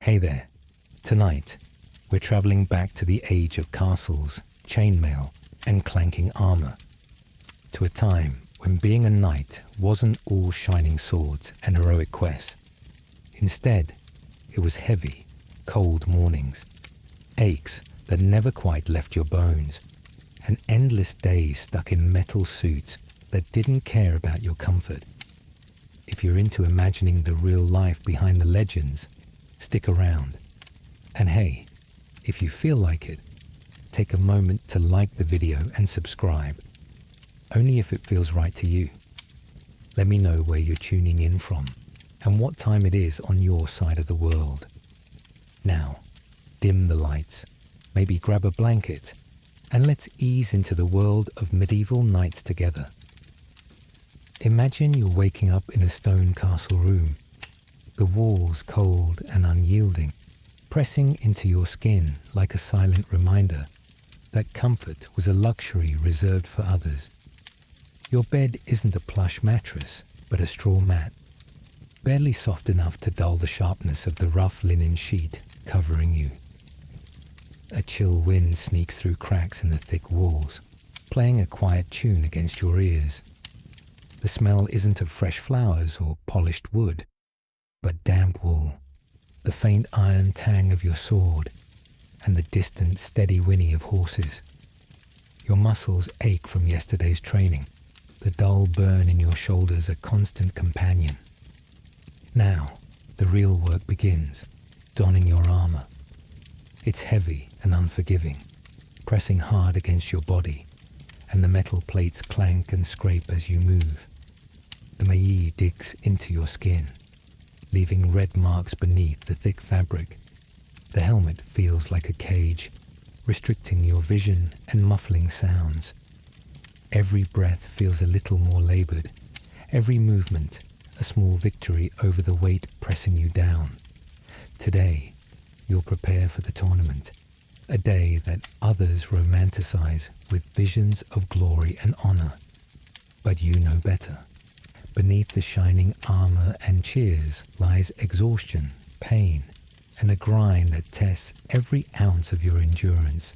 Hey there. Tonight, we're traveling back to the age of castles, chainmail, and clanking armor. To a time when being a knight wasn't all shining swords and heroic quests. Instead, it was heavy, cold mornings, aches that never quite left your bones, and endless days stuck in metal suits that didn't care about your comfort. If you're into imagining the real life behind the legends, stick around. And hey, if you feel like it, take a moment to like the video and subscribe, only if it feels right to you. Let me know where you're tuning in from and what time it is on your side of the world. Now, dim the lights, maybe grab a blanket, and let's ease into the world of medieval knights together. Imagine you're waking up in a stone castle room, the walls cold and unyielding, pressing into your skin like a silent reminder that comfort was a luxury reserved for others. Your bed isn't a plush mattress, but a straw mat, barely soft enough to dull the sharpness of the rough linen sheet covering you. A chill wind sneaks through cracks in the thick walls, playing a quiet tune against your ears. The smell isn't of fresh flowers or polished wood, but damp wool, the faint iron tang of your sword, and the distant steady whinny of horses. Your muscles ache from yesterday's training, the dull burn in your shoulders a constant companion. Now, the real work begins, donning your armor. It's heavy and unforgiving, pressing hard against your body, and the metal plates clank and scrape as you move. The maillis digs into your skin, leaving red marks beneath the thick fabric. The helmet feels like a cage, restricting your vision and muffling sounds. Every breath feels a little more labored, every movement a small victory over the weight pressing you down. Today, you'll prepare for the tournament, a day that others romanticize with visions of glory and honor. But you know better. Beneath the shining armor and cheers lies exhaustion, pain, and a grind that tests every ounce of your endurance.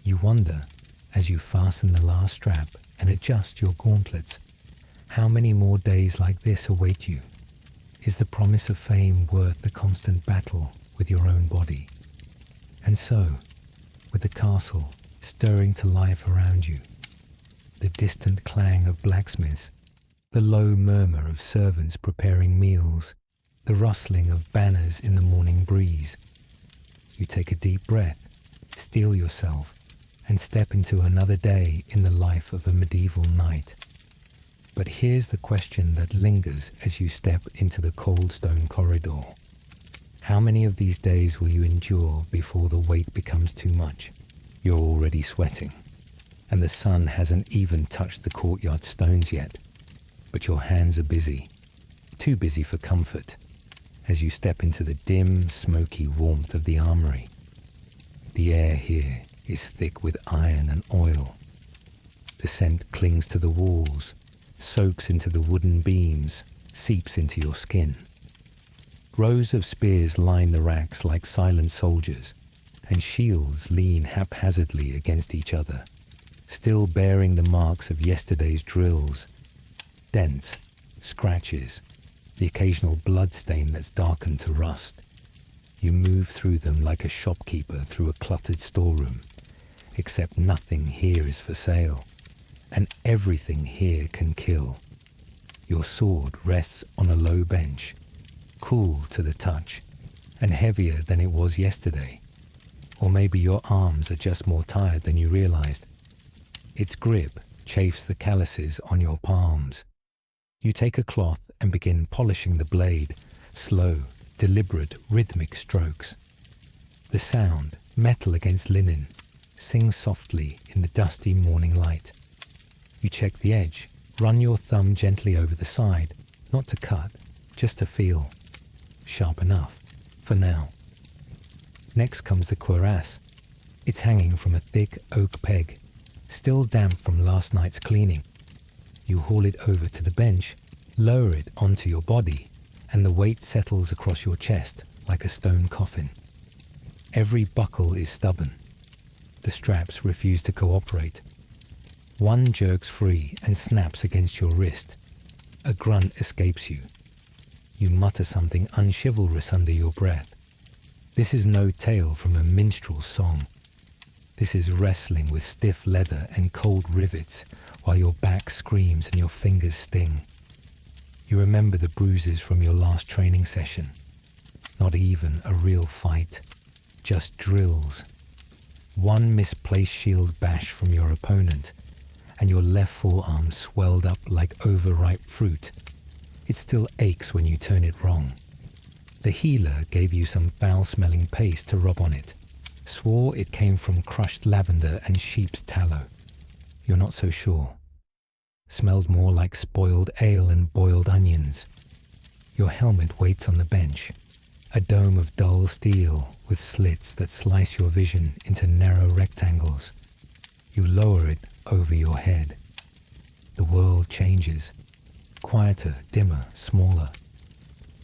You wonder, as you fasten the last strap and adjust your gauntlets, how many more days like this await you? Is the promise of fame worth the constant battle with your own body? And so, with the castle stirring to life around you, the distant clang of blacksmiths, the low murmur of servants preparing meals, the rustling of banners in the morning breeze, you take a deep breath, steel yourself, and step into another day in the life of a medieval knight. But here's the question that lingers as you step into the cold stone corridor. How many of these days will you endure before the weight becomes too much? You're already sweating, and the sun hasn't even touched the courtyard stones yet. But your hands are busy, too busy for comfort, as you step into the dim, smoky warmth of the armory. The air here is thick with iron and oil. The scent clings to the walls, soaks into the wooden beams, seeps into your skin. Rows of spears line the racks like silent soldiers, and shields lean haphazardly against each other, still bearing the marks of yesterday's drills. Dents, scratches, the occasional blood stain that's darkened to rust. You move through them like a shopkeeper through a cluttered storeroom, except nothing here is for sale, and everything here can kill. Your sword rests on a low bench, cool to the touch, and heavier than it was yesterday. Or maybe your arms are just more tired than you realized. Its grip chafes the calluses on your palms. You take a cloth and begin polishing the blade, slow, deliberate, rhythmic strokes. The sound, metal against linen, sings softly in the dusty morning light. You check the edge, run your thumb gently over the side, not to cut, just to feel. Sharp enough, for now. Next comes the cuirass. It's hanging from a thick oak peg, still damp from last night's cleaning. You haul it over to the bench, lower it onto your body, and the weight settles across your chest like a stone coffin. Every buckle is stubborn. The straps refuse to cooperate. One jerks free and snaps against your wrist. A grunt escapes you. You mutter something unchivalrous under your breath. This is no tale from a minstrel's song. This is wrestling with stiff leather and cold rivets while your back screams and your fingers sting. You remember the bruises from your last training session. Not even a real fight, just drills. One misplaced shield bash from your opponent, and your left forearm swelled up like overripe fruit. It still aches when you turn it wrong. The healer gave you some foul-smelling paste to rub on it, swore it came from crushed lavender and sheep's tallow. You're not so sure. Smelled more like spoiled ale and boiled onions. Your helmet waits on the bench, a dome of dull steel with slits that slice your vision into narrow rectangles. You lower it over your head. The world changes, quieter, dimmer, smaller.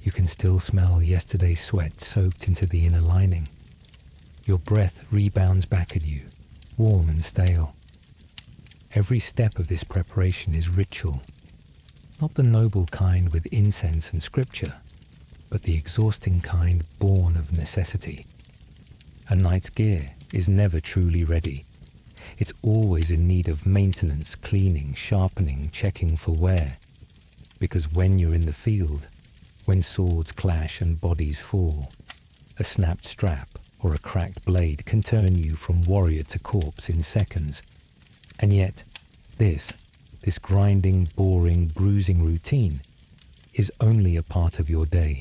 You can still smell yesterday's sweat soaked into the inner lining. Your breath rebounds back at you, warm and stale. Every step of this preparation is ritual, not the noble kind with incense and scripture, but the exhausting kind born of necessity. A knight's gear is never truly ready. It's always in need of maintenance, cleaning, sharpening, checking for wear. Because when you're in the field, when swords clash and bodies fall, a snapped strap or a cracked blade can turn you from warrior to corpse in seconds. And yet, this grinding, boring, bruising routine is only a part of your day.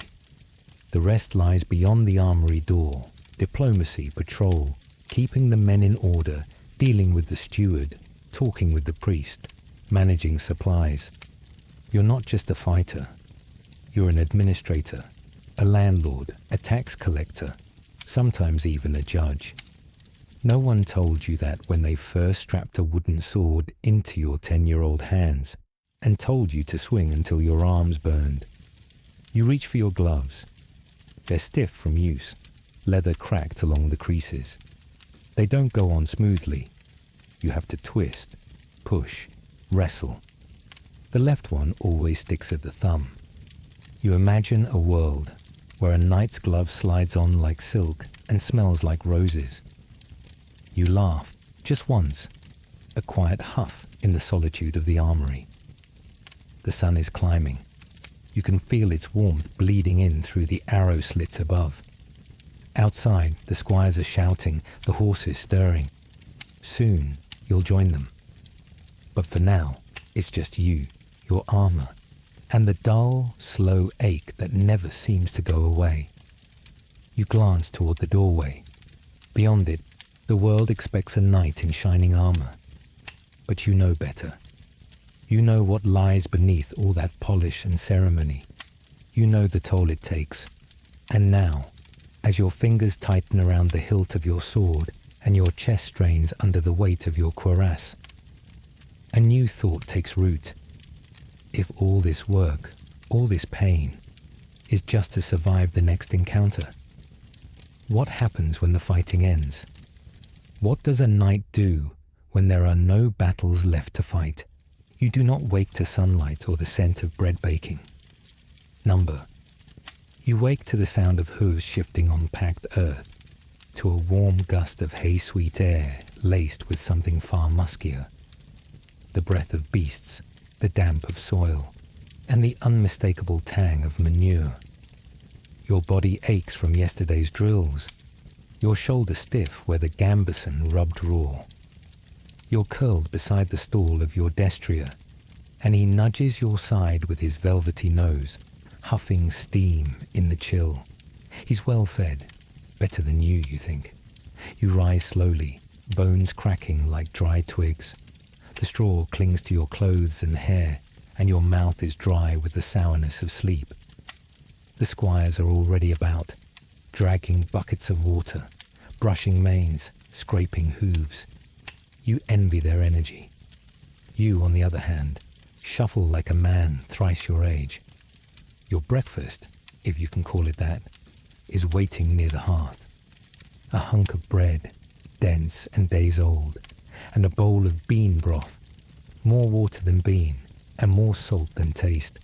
The rest lies beyond the armory door, diplomacy, patrol, keeping the men in order, dealing with the steward, talking with the priest, managing supplies. You're not just a fighter. You're an administrator, a landlord, a tax collector, sometimes even a judge. No one told you that when they first strapped a wooden sword into your 10-year-old hands and told you to swing until your arms burned. You reach for your gloves. They're stiff from use, leather cracked along the creases. They don't go on smoothly. You have to twist, push, wrestle. The left one always sticks at the thumb. You imagine a world where a knight's glove slides on like silk and smells like roses. You laugh, just once, a quiet huff in the solitude of the armory. The sun is climbing. You can feel its warmth bleeding in through the arrow slits above. Outside, the squires are shouting, the horses stirring. Soon, you'll join them. But for now, it's just you, your armor, and the dull, slow ache that never seems to go away. You glance toward the doorway. Beyond it, the world expects a knight in shining armor. But you know better. You know what lies beneath all that polish and ceremony. You know the toll it takes. And now, as your fingers tighten around the hilt of your sword and your chest strains under the weight of your cuirass, a new thought takes root. If all this work, all this pain, is just to survive the next encounter, what happens when the fighting ends? What does a knight do when there are no battles left to fight? You do not wake to sunlight or the scent of bread baking. Number. You wake to the sound of hooves shifting on packed earth, to a warm gust of hay-sweet air laced with something far muskier. The breath of beasts, the damp of soil, and the unmistakable tang of manure. Your body aches from yesterday's drills, your shoulder stiff where the gambeson rubbed raw. You're curled beside the stall of your destrier, and he nudges your side with his velvety nose, huffing steam in the chill. He's well fed, better than you think. You rise slowly, bones cracking like dry twigs. The straw clings to your clothes and hair, and your mouth is dry with the sourness of sleep. The squires are already about, dragging buckets of water, brushing manes, scraping hooves. You envy their energy. You, on the other hand, shuffle like a man thrice your age. Your breakfast, if you can call it that, is waiting near the hearth. A hunk of bread, dense and days old, and a bowl of bean broth, more water than bean and more salt than taste.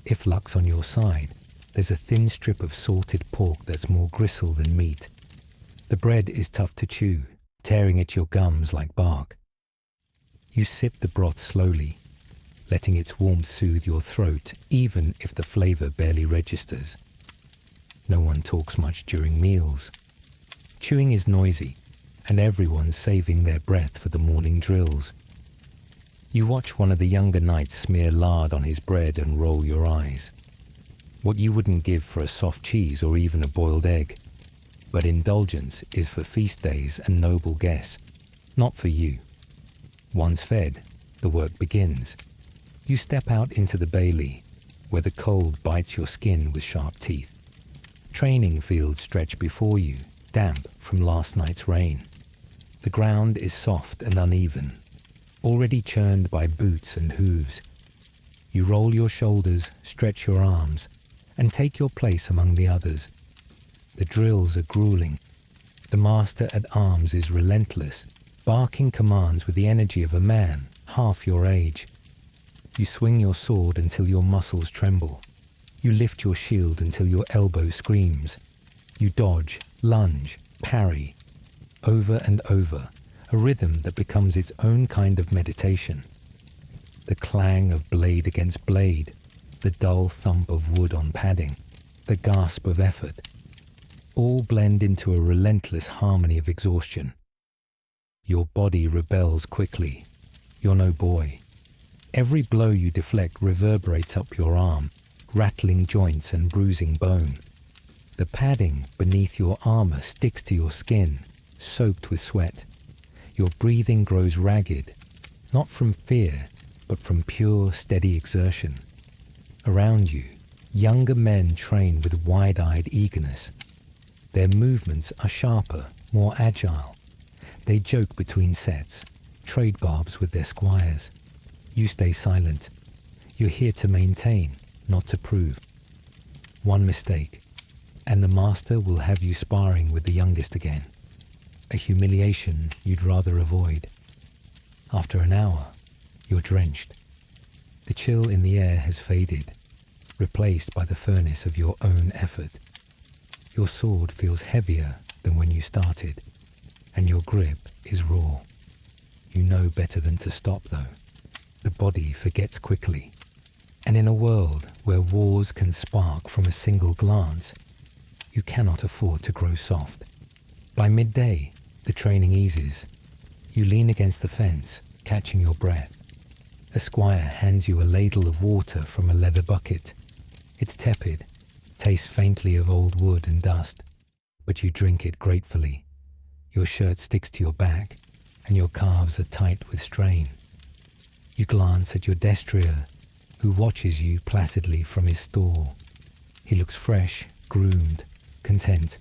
If luck's on your side, there's a thin strip of salted pork that's more gristle than meat. The bread is tough to chew, tearing at your gums like bark. You sip the broth slowly, letting its warmth soothe your throat even if the flavor barely registers. No one talks much during meals. Chewing is noisy, and everyone's saving their breath for the morning drills. You watch one of the younger knights smear lard on his bread and roll your eyes. What you wouldn't give for a soft cheese or even a boiled egg. But indulgence is for feast days and noble guests, not for you. Once fed, the work begins. You step out into the bailey, where the cold bites your skin with sharp teeth. Training fields stretch before you, damp from last night's rain. The ground is soft and uneven, already churned by boots and hooves. You roll your shoulders, stretch your arms, and take your place among the others. The drills are grueling. The master at arms is relentless, barking commands with the energy of a man half your age. You swing your sword until your muscles tremble. You lift your shield until your elbow screams. You dodge, lunge, parry, over and over, a rhythm that becomes its own kind of meditation. The clang of blade against blade, the dull thump of wood on padding, the gasp of effort, all blend into a relentless harmony of exhaustion. Your body rebels quickly. You're no boy. Every blow you deflect reverberates up your arm, rattling joints and bruising bone. The padding beneath your armor sticks to your skin, soaked with sweat. Your breathing grows ragged, not from fear, but from pure, steady exertion. Around you, younger men train with wide-eyed eagerness. Their movements are sharper, more agile. They joke between sets, trade barbs with their squires. You stay silent. You're here to maintain, not to prove. One mistake, and the master will have you sparring with the youngest again. A humiliation you'd rather avoid. After an hour, you're drenched. The chill in the air has faded, replaced by the furnace of your own effort. Your sword feels heavier than when you started, and your grip is raw. You know better than to stop, though. The body forgets quickly, and in a world where wars can spark from a single glance, you cannot afford to grow soft. By midday, the training eases. You lean against the fence, catching your breath. A squire hands you a ladle of water from a leather bucket. It's tepid, tastes faintly of old wood and dust, but you drink it gratefully. Your shirt sticks to your back, and your calves are tight with strain. You glance at your destrier, who watches you placidly from his stall. He looks fresh, groomed, content.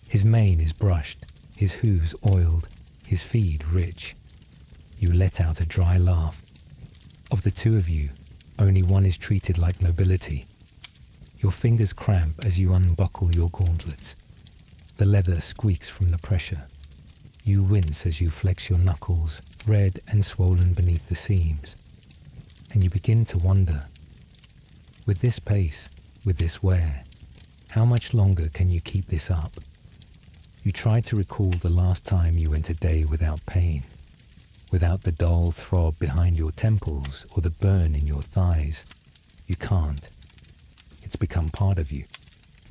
His mane is brushed, his hooves oiled, his feed rich. You let out a dry laugh. Of the two of you, only one is treated like nobility. Your fingers cramp as you unbuckle your gauntlets. The leather squeaks from the pressure. You wince as you flex your knuckles, red and swollen beneath the seams. And you begin to wonder, with this pace, with this wear, how much longer can you keep this up? You try to recall the last time you went a day without pain, without the dull throb behind your temples or the burn in your thighs. You can't. It's become part of you,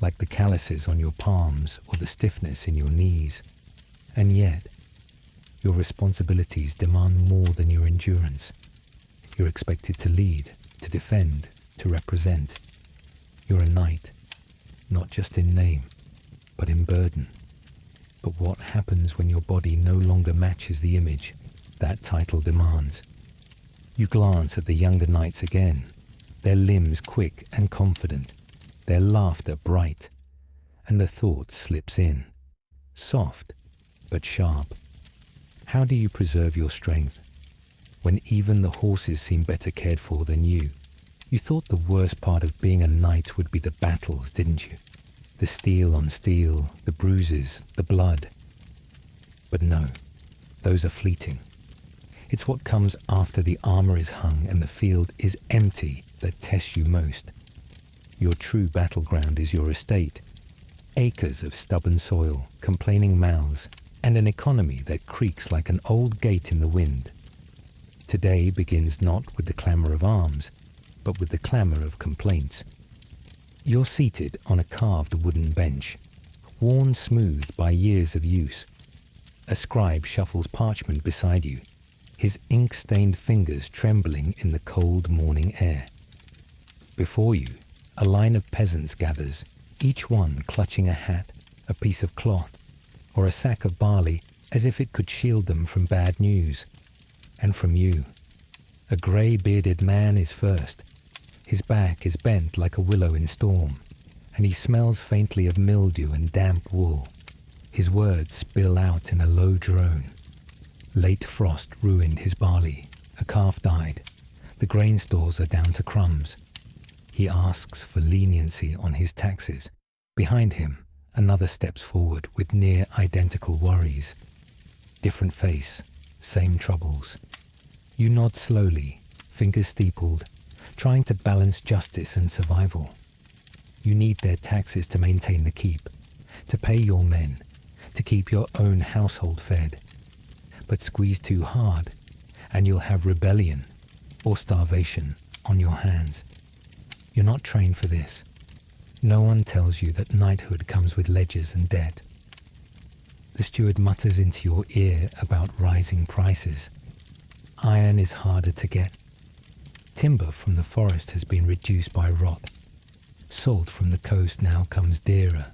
like the calluses on your palms or the stiffness in your knees. And yet, your responsibilities demand more than your endurance. You're expected to lead, to defend, to represent. You're a knight, not just in name, but in burden. But what happens when your body no longer matches the image that title demands? You glance at the younger knights again, their limbs quick and confident, their laughter bright, and the thought slips in, soft but sharp. How do you preserve your strength when even the horses seem better cared for than you? You thought the worst part of being a knight would be the battles, didn't you? The steel on steel, the bruises, the blood. But no, those are fleeting. It's what comes after the armor is hung and the field is empty that tests you most. Your true battleground is your estate. Acres of stubborn soil, complaining mouths, and an economy that creaks like an old gate in the wind. Today begins not with the clamour of arms, but with the clamour of complaints. You're seated on a carved wooden bench, worn smooth by years of use. A scribe shuffles parchment beside you, his ink-stained fingers trembling in the cold morning air. Before you, a line of peasants gathers, each one clutching a hat, a piece of cloth, or a sack of barley as if it could shield them from bad news. And from you. A grey-bearded man is first. His back is bent like a willow in storm, and he smells faintly of mildew and damp wool. His words spill out in a low drone. Late frost ruined his barley. A calf died. The grain stores are down to crumbs. He asks for leniency on his taxes. Behind him, another steps forward with near identical worries. Different face, same troubles. You nod slowly, fingers steepled, trying to balance justice and survival. You need their taxes to maintain the keep, to pay your men, to keep your own household fed. But squeeze too hard, and you'll have rebellion or starvation on your hands. You're not trained for this. No one tells you that knighthood comes with ledgers and debt. The steward mutters into your ear about rising prices. Iron is harder to get. Timber from the forest has been reduced by rot. Salt from the coast now comes dearer.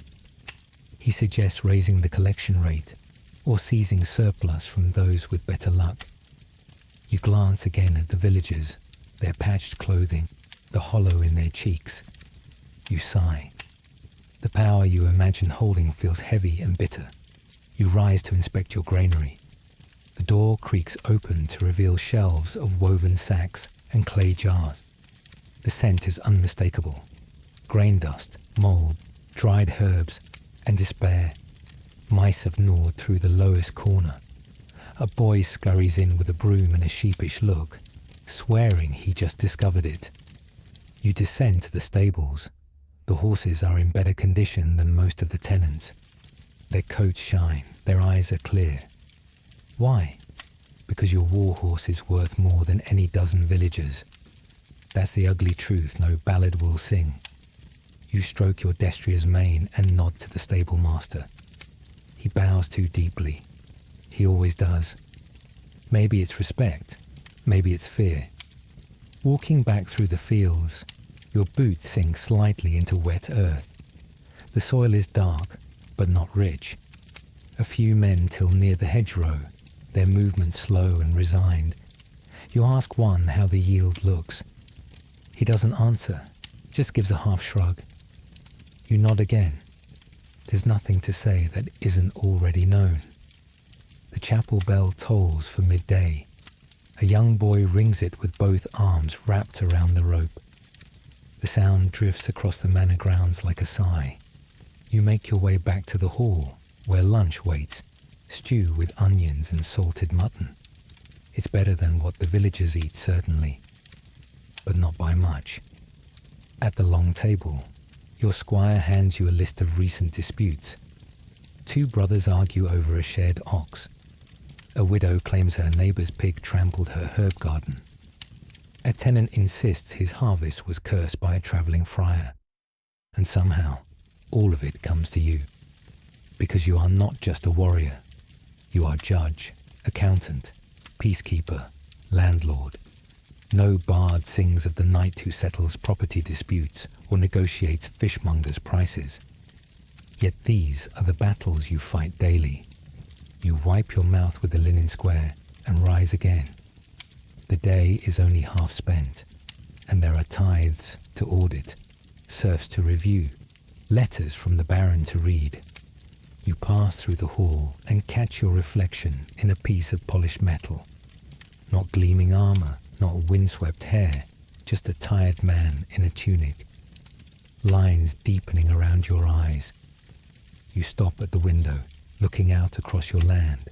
He suggests raising the collection rate or seizing surplus from those with better luck. You glance again at the villagers, their patched clothing, the hollow in their cheeks. You sigh. The power you imagine holding feels heavy and bitter. You rise to inspect your granary. The door creaks open to reveal shelves of woven sacks and clay jars. The scent is unmistakable. Grain dust, mould, dried herbs, and despair. Mice have gnawed through the lowest corner. A boy scurries in with a broom and a sheepish look, swearing he just discovered it. You descend to the stables. The horses are in better condition than most of the tenants. Their coats shine, their eyes are clear. Why? Because your war horse is worth more than any dozen villagers. That's the ugly truth no ballad will sing. You stroke your destrier's mane and nod to the stable master. He bows too deeply. He always does. Maybe it's respect, maybe it's fear. Walking back through the fields, your boots sink slightly into wet earth. The soil is dark, but not rich. A few men till near the hedgerow, their movements slow and resigned. You ask one how the yield looks. He doesn't answer, just gives a half shrug. You nod again. There's nothing to say that isn't already known. The chapel bell tolls for midday. A young boy rings it with both arms wrapped around the rope. The sound drifts across the manor grounds like a sigh. You make your way back to the hall, where lunch waits, stew with onions and salted mutton. It's better than what the villagers eat, certainly, but not by much. At the long table, your squire hands you a list of recent disputes. Two brothers argue over a shared ox. A widow claims her neighbour's pig trampled her herb garden. A tenant insists his harvest was cursed by a travelling friar. And somehow, all of it comes to you. Because you are not just a warrior. You are judge, accountant, peacekeeper, landlord. No bard sings of the knight who settles property disputes or negotiates fishmongers' prices. Yet these are the battles you fight daily. You wipe your mouth with the linen square and rise again. The day is only half spent, and there are tithes to audit, serfs to review, letters from the baron to read. You pass through the hall and catch your reflection in a piece of polished metal. Not gleaming armor, not windswept hair, just a tired man in a tunic. lines deepening around your eyes. You stop at the window, looking out across your land.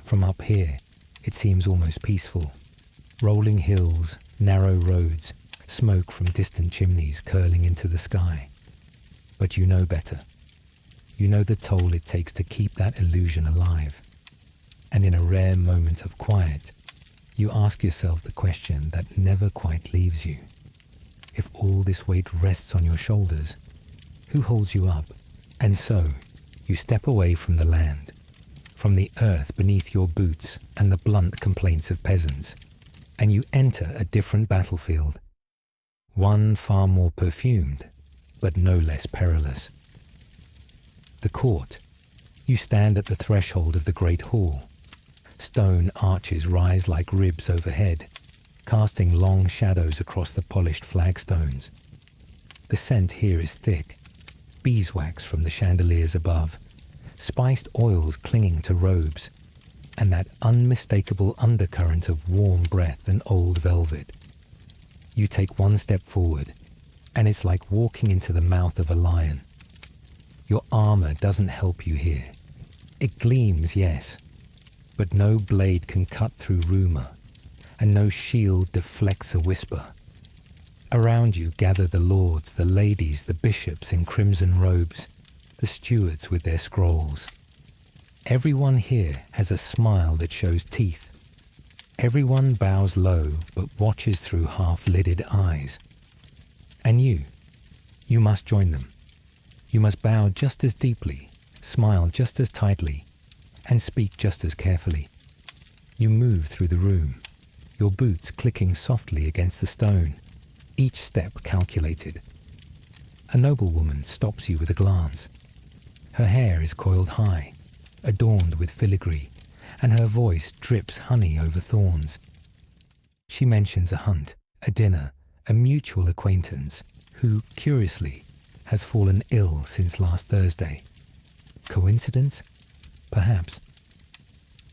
From up here, it seems almost peaceful. Rolling hills, narrow roads, smoke from distant chimneys curling into the sky. But you know better. You know the toll it takes to keep that illusion alive. And in a rare moment of quiet, you ask yourself the question that never quite leaves you. If all this weight rests on your shoulders, who holds you up? And so, you step away from the land, from the earth beneath your boots and the blunt complaints of peasants, and you enter a different battlefield, one far more perfumed, but no less perilous. The court. You stand at the threshold of the great hall. Stone arches rise like ribs overhead, casting long shadows across the polished flagstones. The scent here is thick, beeswax from the chandeliers above, spiced oils clinging to robes, and that unmistakable undercurrent of warm breath and old velvet. You take one step forward, and it's like walking into the mouth of a lion. Your armor doesn't help you here. It gleams, yes, but no blade can cut through rumor, and no shield deflects a whisper. Around you gather the lords, the ladies, the bishops in crimson robes, the stewards with their scrolls. Everyone here has a smile that shows teeth. Everyone bows low but watches through half-lidded eyes. And you must join them. You must bow just as deeply, smile just as tightly, and speak just as carefully. You move through the room, your boots clicking softly against the stone, each step calculated. A noblewoman stops you with a glance. Her hair is coiled high, adorned with filigree, and her voice drips honey over thorns. She mentions a hunt, a dinner, a mutual acquaintance who, curiously, has fallen ill since last Thursday. Coincidence? Perhaps.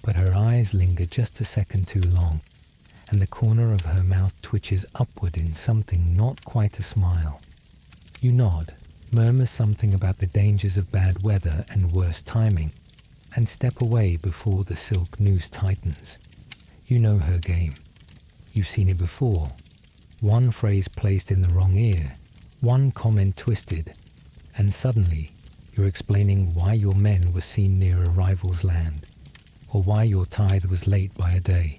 But her eyes linger just a second too long, and the corner of her mouth twitches upward in something not quite a smile. You nod, murmur something about the dangers of bad weather and worse timing, and step away before the silk noose tightens. You know her game. You've seen it before. One phrase placed in the wrong ear, one comment twisted, and suddenly you're explaining why your men were seen near a rival's land, or why your tithe was late by a day.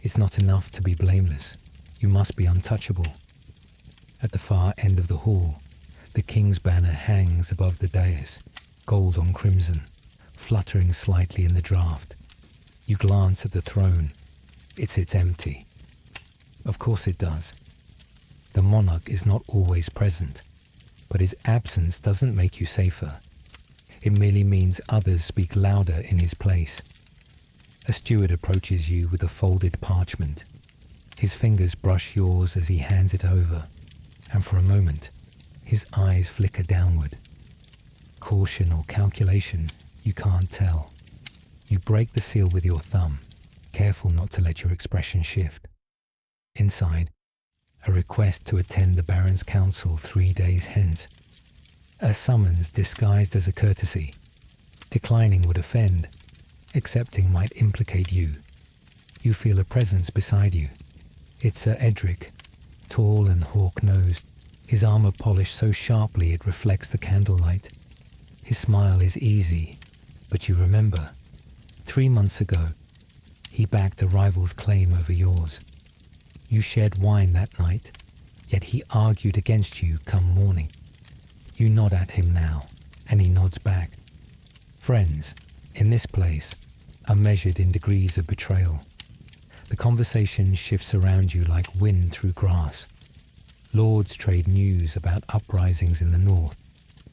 It's not enough to be blameless. You must be untouchable. At the far end of the hall, the king's banner hangs above the dais, gold on crimson, fluttering slightly in the draught. You glance at the throne. It's empty. Of course it does. The monarch is not always present, but his absence doesn't make you safer. It merely means others speak louder in his place. A steward approaches you with a folded parchment. His fingers brush yours as he hands it over, and for a moment, his eyes flicker downward. Caution or calculation, you can't tell. You break the seal with your thumb, careful not to let your expression shift. Inside, a request to attend the Baron's Council 3 days hence. A summons disguised as a courtesy. Declining would offend. Accepting might implicate you. You feel a presence beside you. It's Sir Edric, tall and hawk-nosed, his armor polished so sharply it reflects the candlelight. His smile is easy, but you remember, 3 months ago, he backed a rival's claim over yours. You shared wine that night, yet he argued against you come morning. You nod at him now, and he nods back. Friends, in this place, are measured in degrees of betrayal. The conversation shifts around you like wind through grass. Lords trade news about uprisings in the north,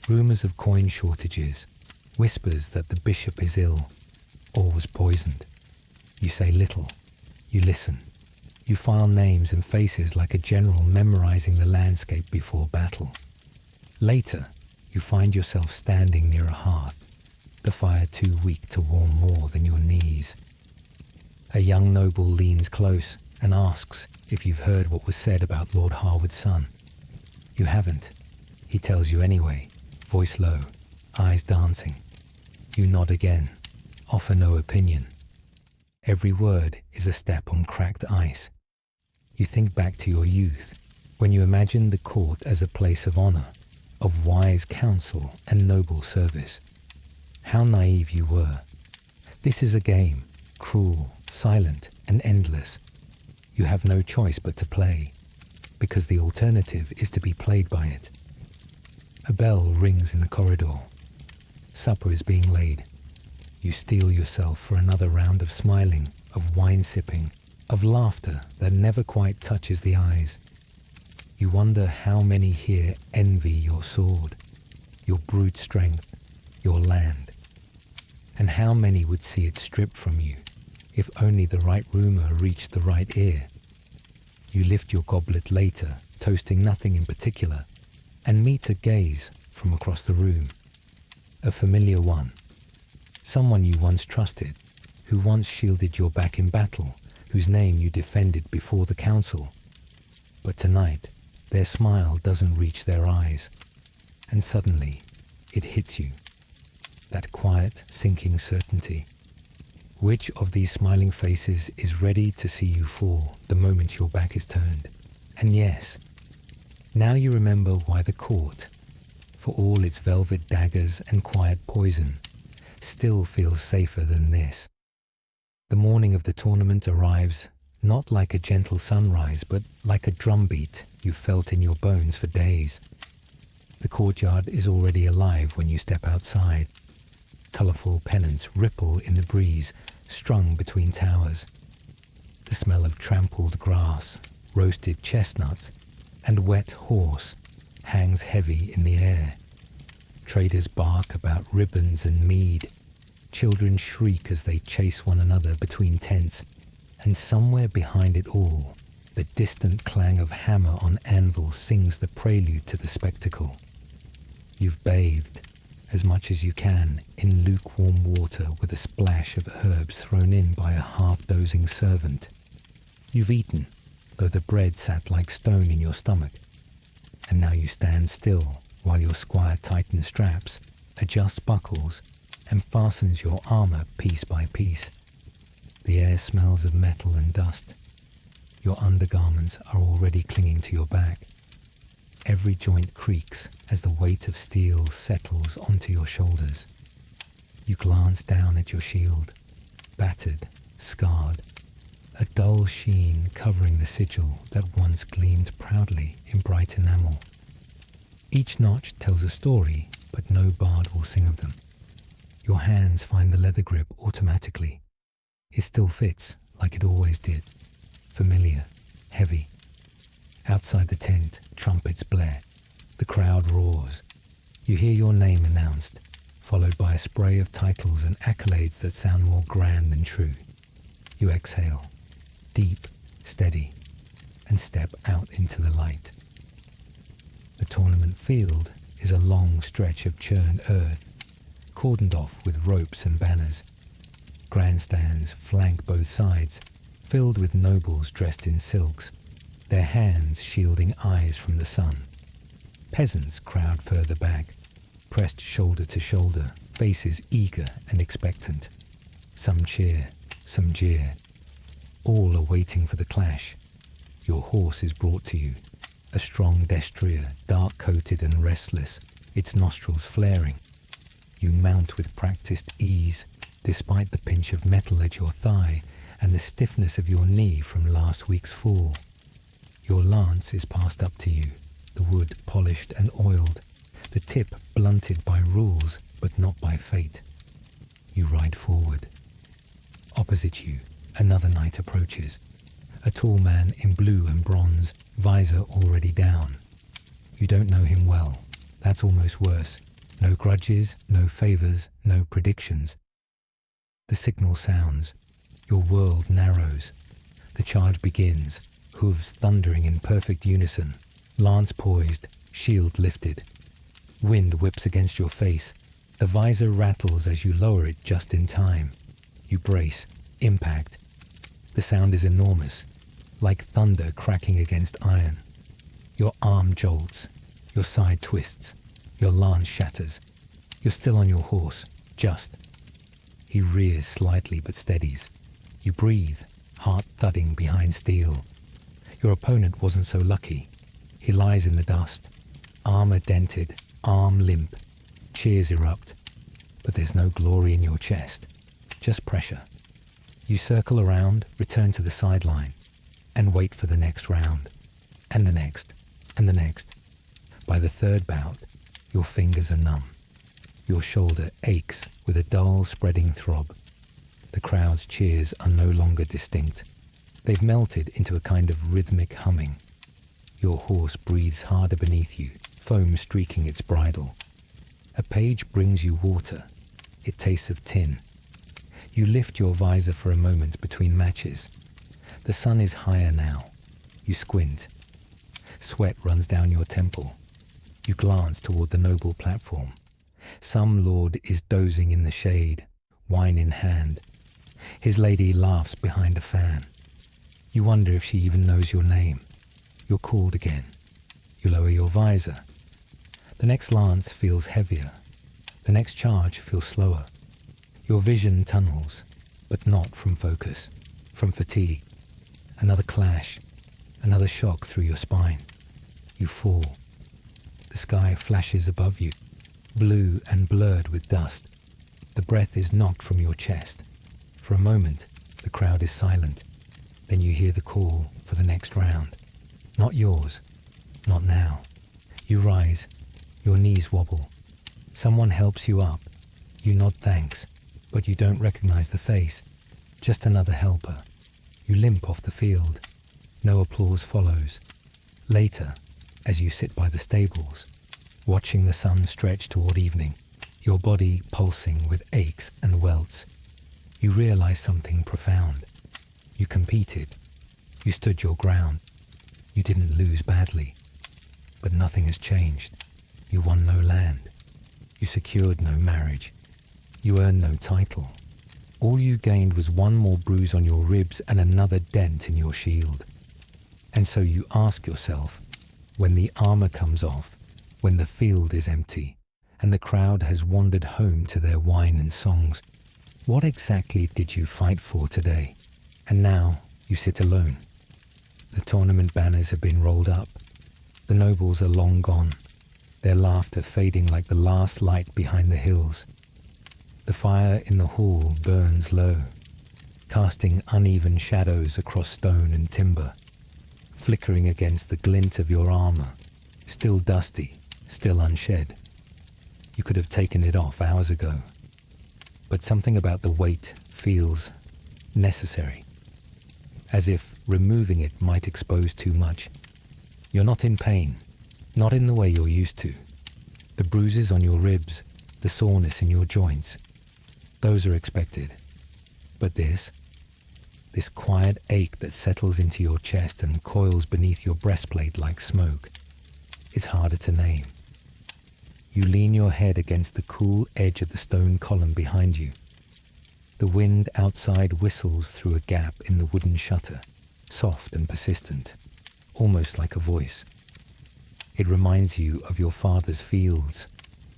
rumours of coin shortages, whispers that the bishop is ill, or was poisoned. You say little. You listen. You file names and faces like a general memorizing the landscape before battle. Later, you find yourself standing near a hearth, the fire too weak to warm more than your knees. A young noble leans close and asks if you've heard what was said about Lord Harwood's son. You haven't. He tells you anyway, voice low, eyes dancing. You nod again, offer no opinion. Every word is a step on cracked ice. You think back to your youth, when you imagined the court as a place of honor, of wise counsel and noble service. How naive you were. This is a game, cruel, silent, and endless. You have no choice but to play, because the alternative is to be played by it. A bell rings in the corridor. Supper is being laid. You steel yourself for another round of smiling, of wine sipping, of laughter that never quite touches the eyes. You wonder how many here envy your sword, your brute strength, your land, and how many would see it stripped from you if only the right rumor reached the right ear. You lift your goblet later, toasting nothing in particular, and meet a gaze from across the room. A familiar one. Someone you once trusted, who once shielded your back in battle, whose name you defended before the council. But tonight, their smile doesn't reach their eyes, and suddenly it hits you. That quiet, sinking certainty. Which of these smiling faces is ready to see you fall the moment your back is turned? And yes, now you remember why the court, for all its velvet daggers and quiet poison, still feels safer than this. The morning of the tournament arrives not like a gentle sunrise, but like a drumbeat you felt in your bones for days. The courtyard is already alive when you step outside. Colourful pennants ripple in the breeze, strung between towers. The smell of trampled grass, roasted chestnuts, and wet horse hangs heavy in the air. Traders bark about ribbons and mead. Children shriek as they chase one another between tents, and somewhere behind it all, the distant clang of hammer on anvil sings the prelude to the spectacle. You've bathed, as much as you can, in lukewarm water with a splash of herbs thrown in by a half-dozing servant. You've eaten, though the bread sat like stone in your stomach, and now you stand still while your squire tightens straps, adjusts buckles, and fastens your armor piece by piece. The air smells of metal and dust. Your undergarments are already clinging to your back. Every joint creaks as the weight of steel settles onto your shoulders. You glance down at your shield, battered, scarred, a dull sheen covering the sigil that once gleamed proudly in bright enamel. Each notch tells a story, but no bard will sing of them. Your hands find the leather grip automatically. It still fits like it always did, familiar, heavy. Outside the tent, trumpets blare. The crowd roars. You hear your name announced, followed by a spray of titles and accolades that sound more grand than true. You exhale, deep, steady, and step out into the light. The tournament field is a long stretch of churned earth, cordoned off with ropes and banners. Grandstands flank both sides, filled with nobles dressed in silks, their hands shielding eyes from the sun. Peasants crowd further back, pressed shoulder to shoulder, faces eager and expectant. Some cheer, some jeer. All are waiting for the clash. Your horse is brought to you, a strong destrier, dark-coated and restless, its nostrils flaring. You mount with practiced ease, despite the pinch of metal at your thigh and the stiffness of your knee from last week's fall. Your lance is passed up to you, the wood polished and oiled, the tip blunted by rules but not by fate. You ride forward. Opposite you, another knight approaches, a tall man in blue and bronze, visor already down. You don't know him well. That's almost worse. No grudges, no favors, no predictions. The signal sounds. Your world narrows. The charge begins, hooves thundering in perfect unison, lance poised, shield lifted. Wind whips against your face. The visor rattles as you lower it just in time. You brace. Impact. The sound is enormous, like thunder cracking against iron. Your arm jolts. Your side twists. Your lance shatters. You're still on your horse, just. He rears slightly but steadies. You breathe, heart thudding behind steel. Your opponent wasn't so lucky. He lies in the dust, armor dented, arm limp. Cheers erupt, but there's no glory in your chest, just pressure. You circle around, return to the sideline, and wait for the next round, and the next, and the next. By the third bout, your fingers are numb. Your shoulder aches with a dull, spreading throb. The crowd's cheers are no longer distinct. They've melted into a kind of rhythmic humming. Your horse breathes harder beneath you, foam streaking its bridle. A page brings you water. It tastes of tin. You lift your visor for a moment between matches. The sun is higher now. You squint. Sweat runs down your temple. You glance toward the noble platform. Some lord is dozing in the shade, wine in hand. His lady laughs behind a fan. You wonder if she even knows your name. You're called again. You lower your visor. The next lance feels heavier. The next charge feels slower. Your vision tunnels, but not from focus, from fatigue. Another clash, another shock through your spine. You fall. The sky flashes above you, blue and blurred with dust. The breath is knocked from your chest. For a moment, the crowd is silent. Then you hear the call for the next round. Not yours. Not now. You rise. Your knees wobble. Someone helps you up. You nod thanks, but you don't recognize the face. Just another helper. You limp off the field. No applause follows. Later, as you sit by the stables, watching the sun stretch toward evening, your body pulsing with aches and welts, you realize something profound. You competed. You stood your ground. You didn't lose badly. But nothing has changed. You won no land. You secured no marriage. You earned no title. All you gained was one more bruise on your ribs and another dent in your shield. And so you ask yourself, when the armor comes off, when the field is empty, and the crowd has wandered home to their wine and songs, what exactly did you fight for today? And now you sit alone. The tournament banners have been rolled up. The nobles are long gone, their laughter fading like the last light behind the hills. The fire in the hall burns low, casting uneven shadows across stone and timber, flickering against the glint of your armor, still dusty, still unshed. You could have taken it off hours ago, but something about the weight feels necessary, as if removing it might expose too much. You're not in pain, not in the way you're used to. The bruises on your ribs, the soreness in your joints, those are expected. But this quiet ache that settles into your chest and coils beneath your breastplate like smoke, is harder to name. You lean your head against the cool edge of the stone column behind you. The wind outside whistles through a gap in the wooden shutter, soft and persistent, almost like a voice. It reminds you of your father's fields,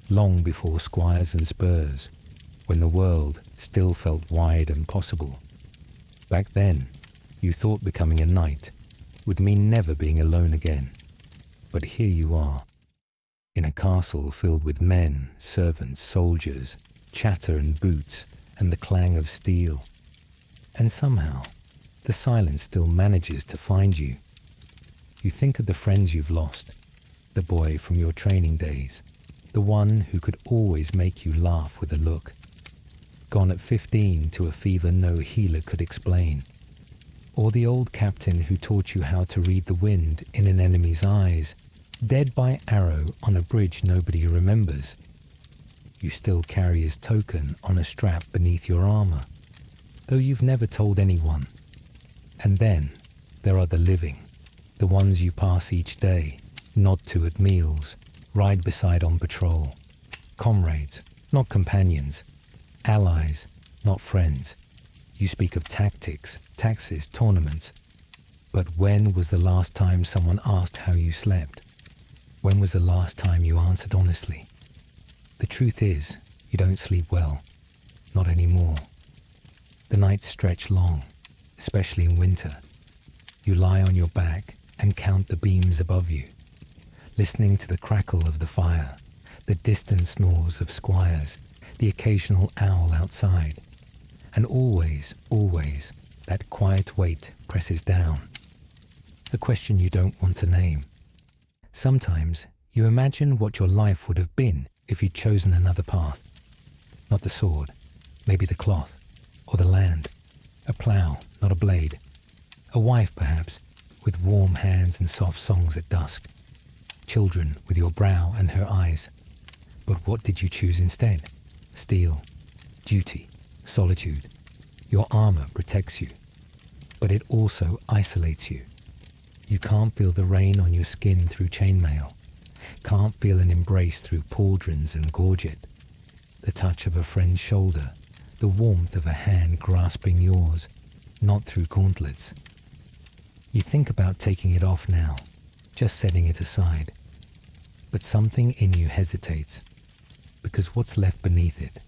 long before squires and spurs, when the world still felt wide and possible. Back then, you thought becoming a knight would mean never being alone again. But here you are, in a castle filled with men, servants, soldiers, chatter and boots, and the clang of steel. And somehow, the silence still manages to find you. You think of the friends you've lost, the boy from your training days, the one who could always make you laugh with a look, gone at 15 to a fever no healer could explain, or the old captain who taught you how to read the wind in an enemy's eyes, dead by arrow on a bridge nobody remembers. You still carry his token on a strap beneath your armor, though you've never told anyone. And then there are the living, the ones you pass each day, nod to at meals, ride beside on patrol. Comrades, not companions. Allies, not friends. You speak of tactics, taxes, tournaments. But when was the last time someone asked how you slept? When was the last time you answered honestly? The truth is, you don't sleep well. Not anymore. The nights stretch long, especially in winter. You lie on your back and count the beams above you, listening to the crackle of the fire, the distant snores of squires, the occasional owl outside. And always, always, that quiet weight presses down. A question you don't want to name. Sometimes you imagine what your life would have been if you'd chosen another path. Not the sword, maybe the cloth, or the land. A plough, not a blade. A wife, perhaps, with warm hands and soft songs at dusk. Children with your brow and her eyes. But what did you choose instead? Steel, duty, solitude. Your armor protects you, but it also isolates you. You can't feel the rain on your skin through chainmail. Can't feel an embrace through pauldrons and gorget. The touch of a friend's shoulder, the warmth of a hand grasping yours, not through gauntlets. You think about taking it off now, just setting it aside. But something in you hesitates, because what's left beneath it?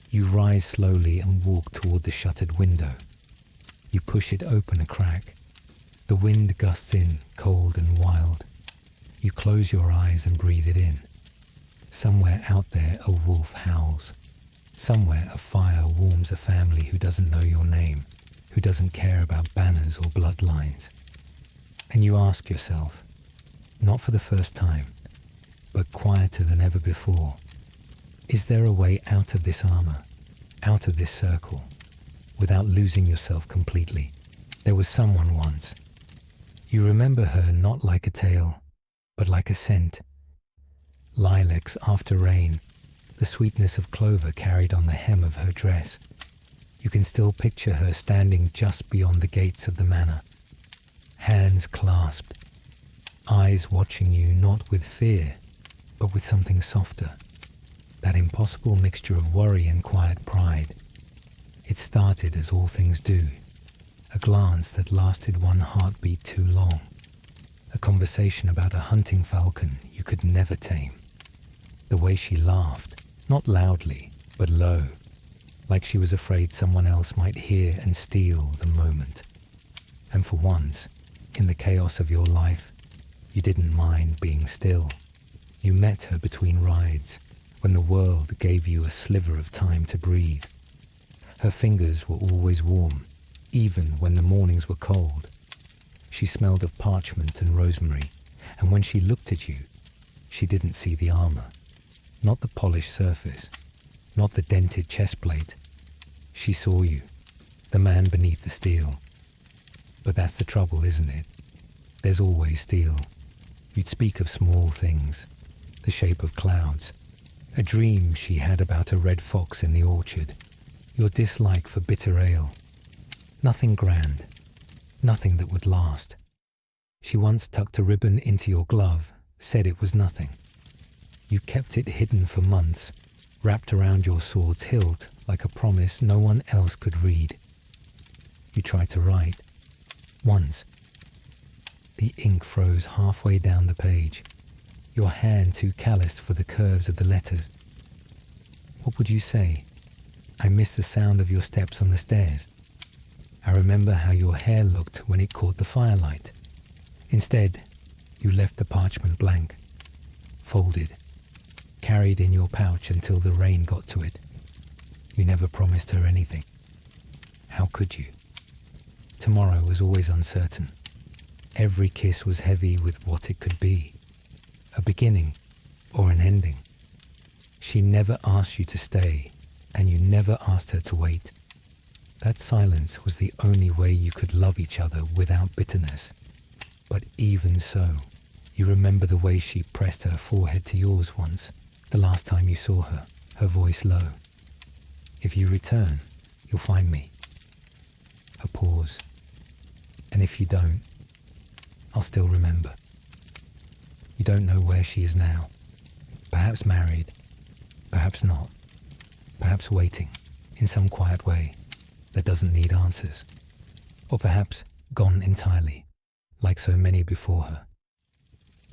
You rise slowly and walk toward the shuttered window. You push it open a crack. The wind gusts in, cold and wild. You close your eyes and breathe it in. Somewhere out there a wolf howls. Somewhere a fire warms a family who doesn't know your name, who doesn't care about banners or bloodlines. And you ask yourself, not for the first time, but quieter than ever before, is there a way out of this armor, out of this circle, without losing yourself completely? There was someone once. You remember her not like a tale, but like a scent. Lilacs after rain, the sweetness of clover carried on the hem of her dress. You can still picture her standing just beyond the gates of the manor, hands clasped, eyes watching you not with fear, but with something softer, that impossible mixture of worry and quiet pride. It started as all things do, a glance that lasted one heartbeat too long, a conversation about a hunting falcon you could never tame. The way she laughed, not loudly, but low, like she was afraid someone else might hear and steal the moment. And for once, in the chaos of your life, you didn't mind being still. You met her between rides, when the world gave you a sliver of time to breathe. Her fingers were always warm, even when the mornings were cold. She smelled of parchment and rosemary, and when she looked at you, she didn't see the armor, not the polished surface, not the dented chest plate. She saw you, the man beneath the steel. But that's the trouble, isn't it? There's always steel. You'd speak of small things, the shape of clouds, a dream she had about a red fox in the orchard, your dislike for bitter ale. Nothing grand, nothing that would last. She once tucked a ribbon into your glove, said it was nothing. You kept it hidden for months, wrapped around your sword's hilt like a promise no one else could read. You tried to write. Once. The ink froze halfway down the page, your hand too calloused for the curves of the letters. What would you say? I miss the sound of your steps on the stairs. I remember how your hair looked when it caught the firelight. Instead, you left the parchment blank, folded, carried in your pouch until the rain got to it. You never promised her anything. How could you? Tomorrow was always uncertain. Every kiss was heavy with what it could be, a beginning or an ending. She never asked you to stay, and you never asked her to wait. That silence was the only way you could love each other without bitterness. But even so, you remember the way she pressed her forehead to yours once, the last time you saw her, her voice low. If you return, you'll find me. A pause. And if you don't, I'll still remember. You don't know where she is now. Perhaps married, perhaps not. Perhaps waiting, in some quiet way, that doesn't need answers. Or perhaps gone entirely, like so many before her.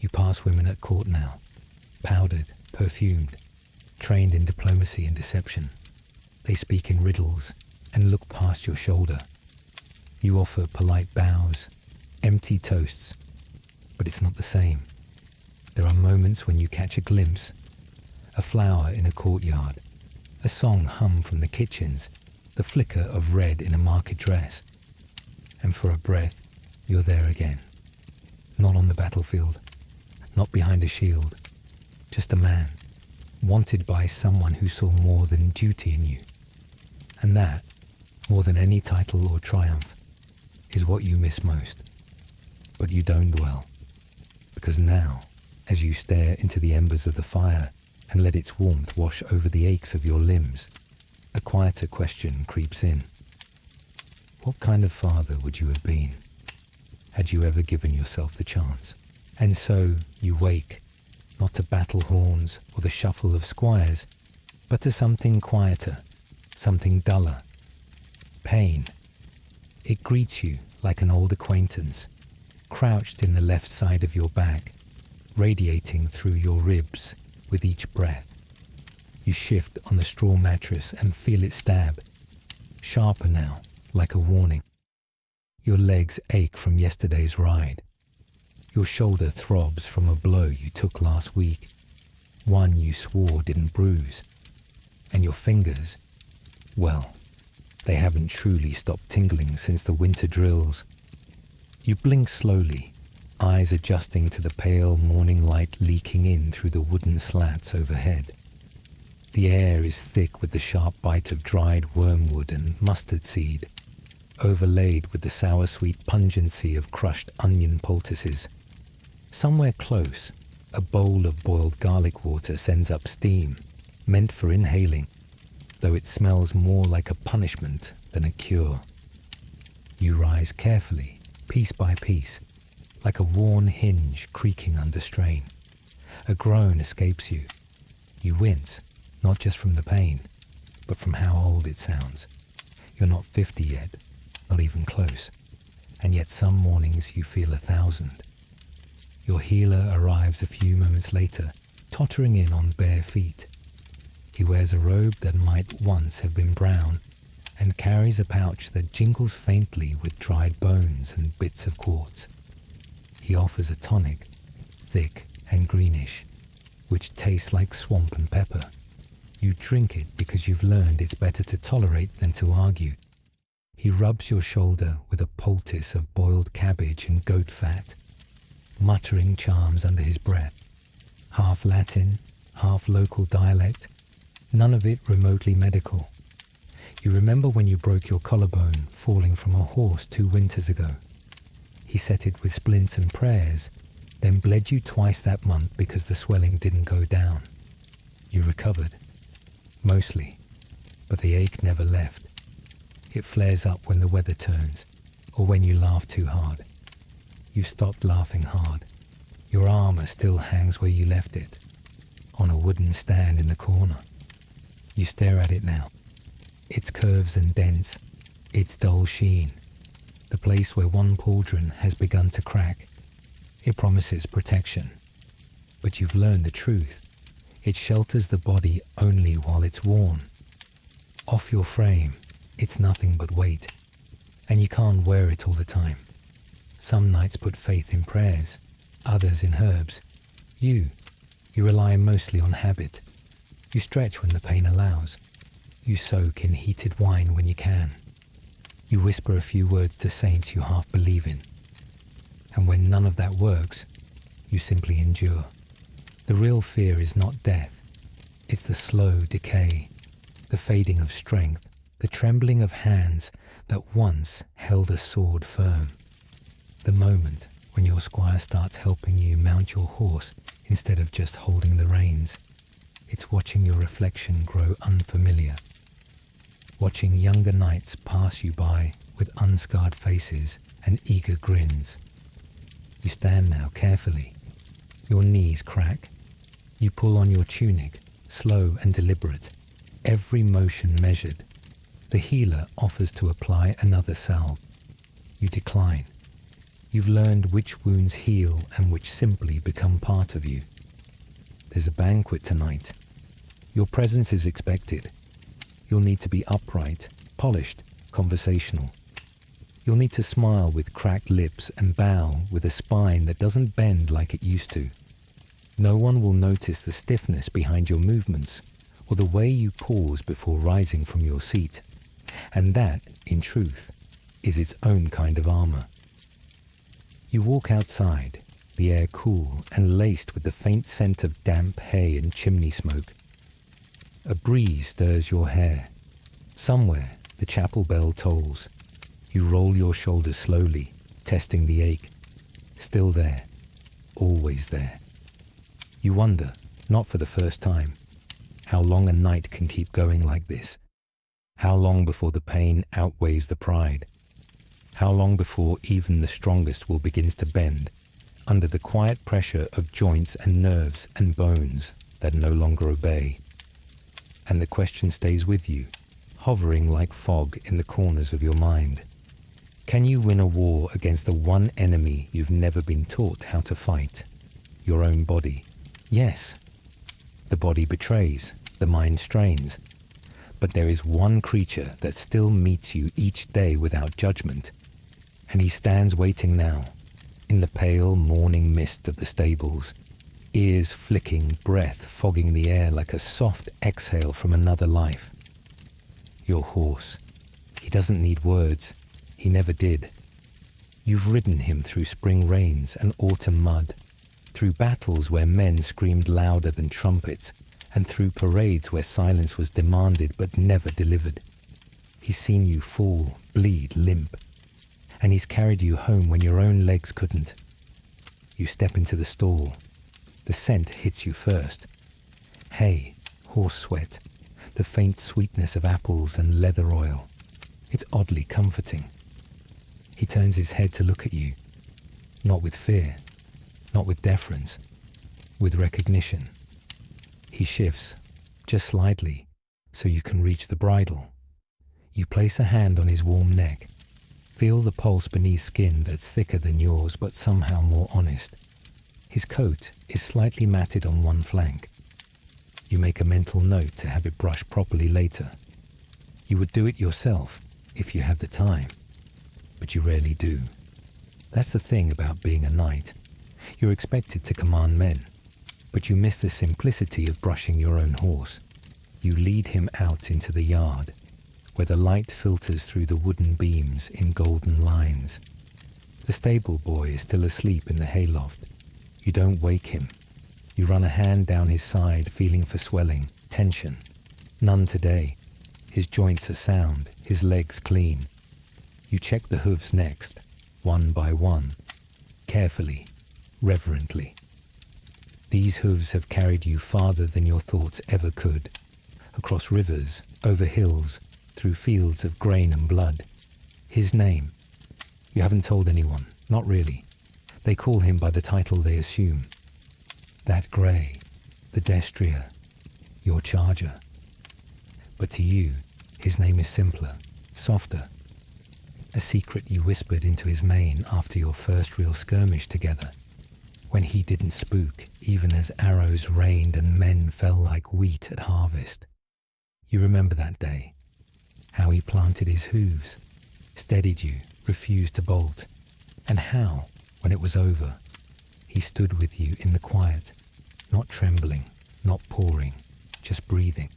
You pass women at court now, powdered, perfumed, trained in diplomacy and deception. They speak in riddles and look past your shoulder. You offer polite bows, empty toasts, but it's not the same. There are moments when you catch a glimpse, a flower in a courtyard, a song hum from the kitchens, the flicker of red in a market dress. And for a breath, you're there again. Not on the battlefield, not behind a shield, just a man, wanted by someone who saw more than duty in you. And that, more than any title or triumph, is what you miss most. But you don't dwell, because now, as you stare into the embers of the fire and let its warmth wash over the aches of your limbs, a quieter question creeps in. What kind of father would you have been, had you ever given yourself the chance? And so you wake, not to battle horns or the shuffle of squires, but to something quieter, something duller. Pain. It greets you like an old acquaintance, crouched in the left side of your back, radiating through your ribs with each breath. You shift on the straw mattress and feel it stab, sharper now, like a warning. Your legs ache from yesterday's ride. Your shoulder throbs from a blow you took last week, one you swore didn't bruise. And your fingers, well, they haven't truly stopped tingling since the winter drills. You blink slowly, eyes adjusting to the pale morning light leaking in through the wooden slats overhead. The air is thick with the sharp bite of dried wormwood and mustard seed, overlaid with the sour-sweet pungency of crushed onion poultices. Somewhere close, a bowl of boiled garlic water sends up steam, meant for inhaling, though it smells more like a punishment than a cure. You rise carefully, piece by piece, like a worn hinge creaking under strain. A groan escapes you. You wince, not just from the pain, but from how old it sounds. You're not 50 yet, not even close, and yet some mornings you feel 1,000. Your healer arrives a few moments later, tottering in on bare feet. He wears a robe that might once have been brown, and carries a pouch that jingles faintly with dried bones and bits of quartz. He offers a tonic, thick and greenish, which tastes like swamp and pepper. You drink it because you've learned it's better to tolerate than to argue. He rubs your shoulder with a poultice of boiled cabbage and goat fat, muttering charms under his breath. Half Latin, half local dialect, none of it remotely medical. You remember when you broke your collarbone falling from a horse 2 winters ago. He set it with splints and prayers, then bled you twice that month because the swelling didn't go down. You recovered. Mostly, but the ache never left. It flares up when the weather turns, or when you laugh too hard. You've stopped laughing hard. Your armor still hangs where you left it, on a wooden stand in the corner. You stare at it now, its curves and dents, its dull sheen, the place where one pauldron has begun to crack. It promises protection, but you've learned the truth. It shelters the body only while it's worn. Off your frame, it's nothing but weight, and you can't wear it all the time. Some nights put faith in prayers, others in herbs. You rely mostly on habit. You stretch when the pain allows. You soak in heated wine when you can. You whisper a few words to saints you half believe in. And when none of that works, you simply endure. The real fear is not death. It's the slow decay, the fading of strength, the trembling of hands that once held a sword firm. The moment when your squire starts helping you mount your horse instead of just holding the reins. It's watching your reflection grow unfamiliar. Watching younger knights pass you by with unscarred faces and eager grins. You stand now carefully. Your knees crack. You pull on your tunic, slow and deliberate, every motion measured. The healer offers to apply another salve. You decline. You've learned which wounds heal and which simply become part of you. There's a banquet tonight. Your presence is expected. You'll need to be upright, polished, conversational. You'll need to smile with cracked lips and bow with a spine that doesn't bend like it used to. No one will notice the stiffness behind your movements or the way you pause before rising from your seat. And that, in truth, is its own kind of armor. You walk outside, the air cool and laced with the faint scent of damp hay and chimney smoke. A breeze stirs your hair. Somewhere, the chapel bell tolls. You roll your shoulders slowly, testing the ache. Still there, always there. You wonder, not for the first time, how long a night can keep going like this. How long before the pain outweighs the pride? How long before even the strongest will begin to bend under the quiet pressure of joints and nerves and bones that no longer obey? And the question stays with you, hovering like fog in the corners of your mind. Can you win a war against the one enemy you've never been taught how to fight? Your own body. Yes. The body betrays, the mind strains. But there is one creature that still meets you each day without judgment. And he stands waiting now, in the pale morning mist of the stables, ears flicking, breath fogging the air like a soft exhale from another life. Your horse. He doesn't need words. He never did. You've ridden him through spring rains and autumn mud, through battles where men screamed louder than trumpets, and through parades where silence was demanded but never delivered. He's seen you fall, bleed, limp, and he's carried you home when your own legs couldn't. You step into the stall. The scent hits you first. Hay, horse sweat, the faint sweetness of apples and leather oil. It's oddly comforting. He turns his head to look at you, not with fear, not with deference, with recognition. He shifts, just slightly, so you can reach the bridle. You place a hand on his warm neck, feel the pulse beneath skin that's thicker than yours but somehow more honest. His coat is slightly matted on one flank. You make a mental note to have it brushed properly later. You would do it yourself if you had the time, but you rarely do. That's the thing about being a knight. You're expected to command men, but you miss the simplicity of brushing your own horse. You lead him out into the yard, where the light filters through the wooden beams in golden lines. The stable boy is still asleep in the hayloft. You don't wake him. You run a hand down his side, feeling for swelling, tension. None today. His joints are sound, his legs clean. You check the hooves next, one by one, carefully, reverently. These hooves have carried you farther than your thoughts ever could, across rivers, over hills, through fields of grain and blood. His name. You haven't told anyone, not really. They call him by the title they assume. That grey, the destrier, your charger. But to you, his name is simpler, softer. A secret you whispered into his mane after your first real skirmish together, when he didn't spook even as arrows rained and men fell like wheat at harvest. You remember that day, how he planted his hooves, steadied you, refused to bolt, and how, when it was over, he stood with you in the quiet, not trembling, not pouring, just breathing.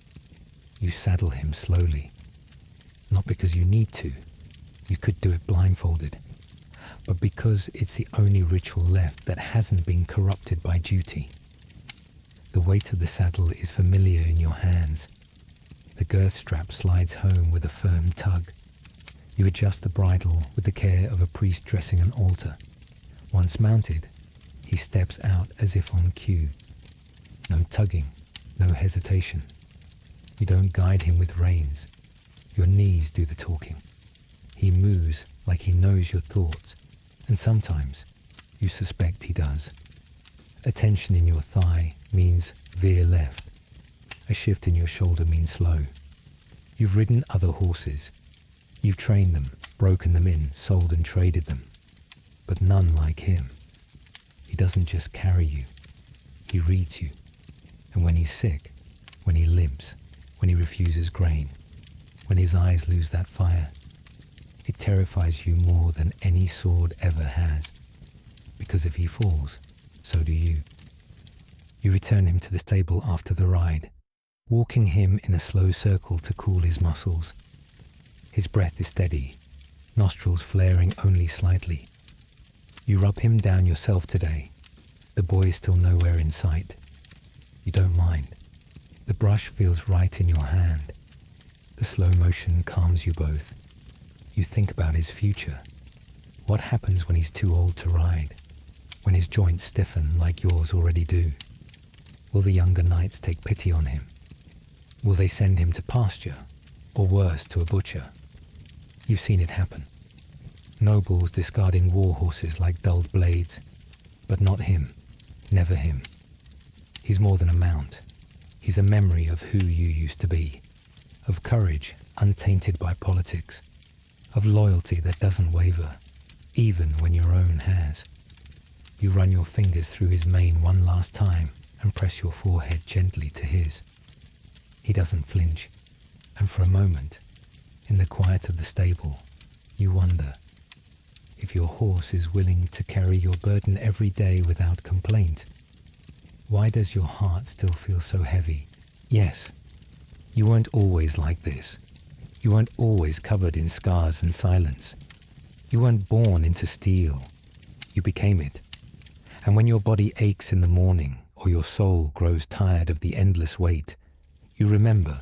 You saddle him slowly, not because you need to, you could do it blindfolded, but because it's the only ritual left that hasn't been corrupted by duty. The weight of the saddle is familiar in your hands. The girth strap slides home with a firm tug. You adjust the bridle with the care of a priest dressing an altar. Once mounted, he steps out as if on cue. No tugging, no hesitation. You don't guide him with reins. Your knees do the talking. He moves like he knows your thoughts, and sometimes you suspect he does. A tension in your thigh means veer left. A shift in your shoulder means slow. You've ridden other horses. You've trained them, broken them in, sold and traded them. but none like him. He doesn't just carry you, he reads you. And when he's sick, when he limps, when he refuses grain, when his eyes lose that fire, it terrifies you more than any sword ever has. Because if he falls, so do you. You return him to the stable after the ride, walking him in a slow circle to cool his muscles. His breath is steady, nostrils flaring only slightly. You rub him down yourself today. The boy is still nowhere in sight. You don't mind. The brush feels right in your hand. The slow motion calms you both. You think about his future. What happens when he's too old to ride? When his joints stiffen like yours already do? Will the younger knights take pity on him? Will they send him to pasture? Or worse, to a butcher? You've seen it happen. Nobles discarding war horses like dulled blades. But not him. Never him. He's more than a mount. He's a memory of who you used to be. Of courage untainted by politics. Of loyalty that doesn't waver, even when your own has. You run your fingers through his mane one last time and press your forehead gently to his. He doesn't flinch, and for a moment, in the quiet of the stable, you wonder if your horse is willing to carry your burden every day without complaint. Why does your heart still feel so heavy? Yes, you weren't always like this. You weren't always covered in scars and silence. You weren't born into steel. You became it. And when your body aches in the morning, or your soul grows tired of the endless weight, you remember,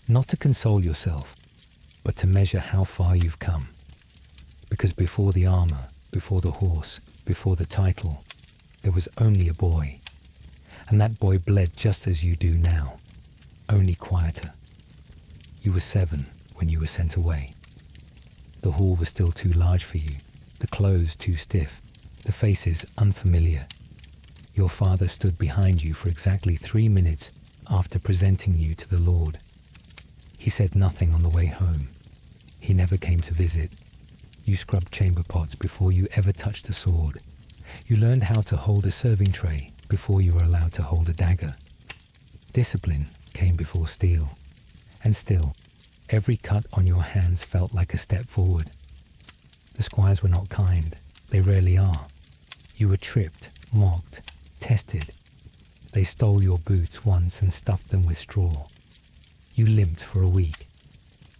not to console yourself, but to measure how far you've come. Because before the armor, before the horse, before the title, there was only a boy. And that boy bled just as you do now, only quieter. You were 7 when you were sent away. The hall was still too large for you, the clothes too stiff, the faces unfamiliar. Your father stood behind you for exactly 3 minutes after presenting you to the Lord. He said nothing on the way home. He never came to visit. You scrubbed chamber pots before you ever touched a sword. You learned how to hold a serving tray before you were allowed to hold a dagger. Discipline came before steel. And still, every cut on your hands felt like a step forward. The squires were not kind. They rarely are. You were tripped, mocked, tested. They stole your boots once and stuffed them with straw. You limped for a week.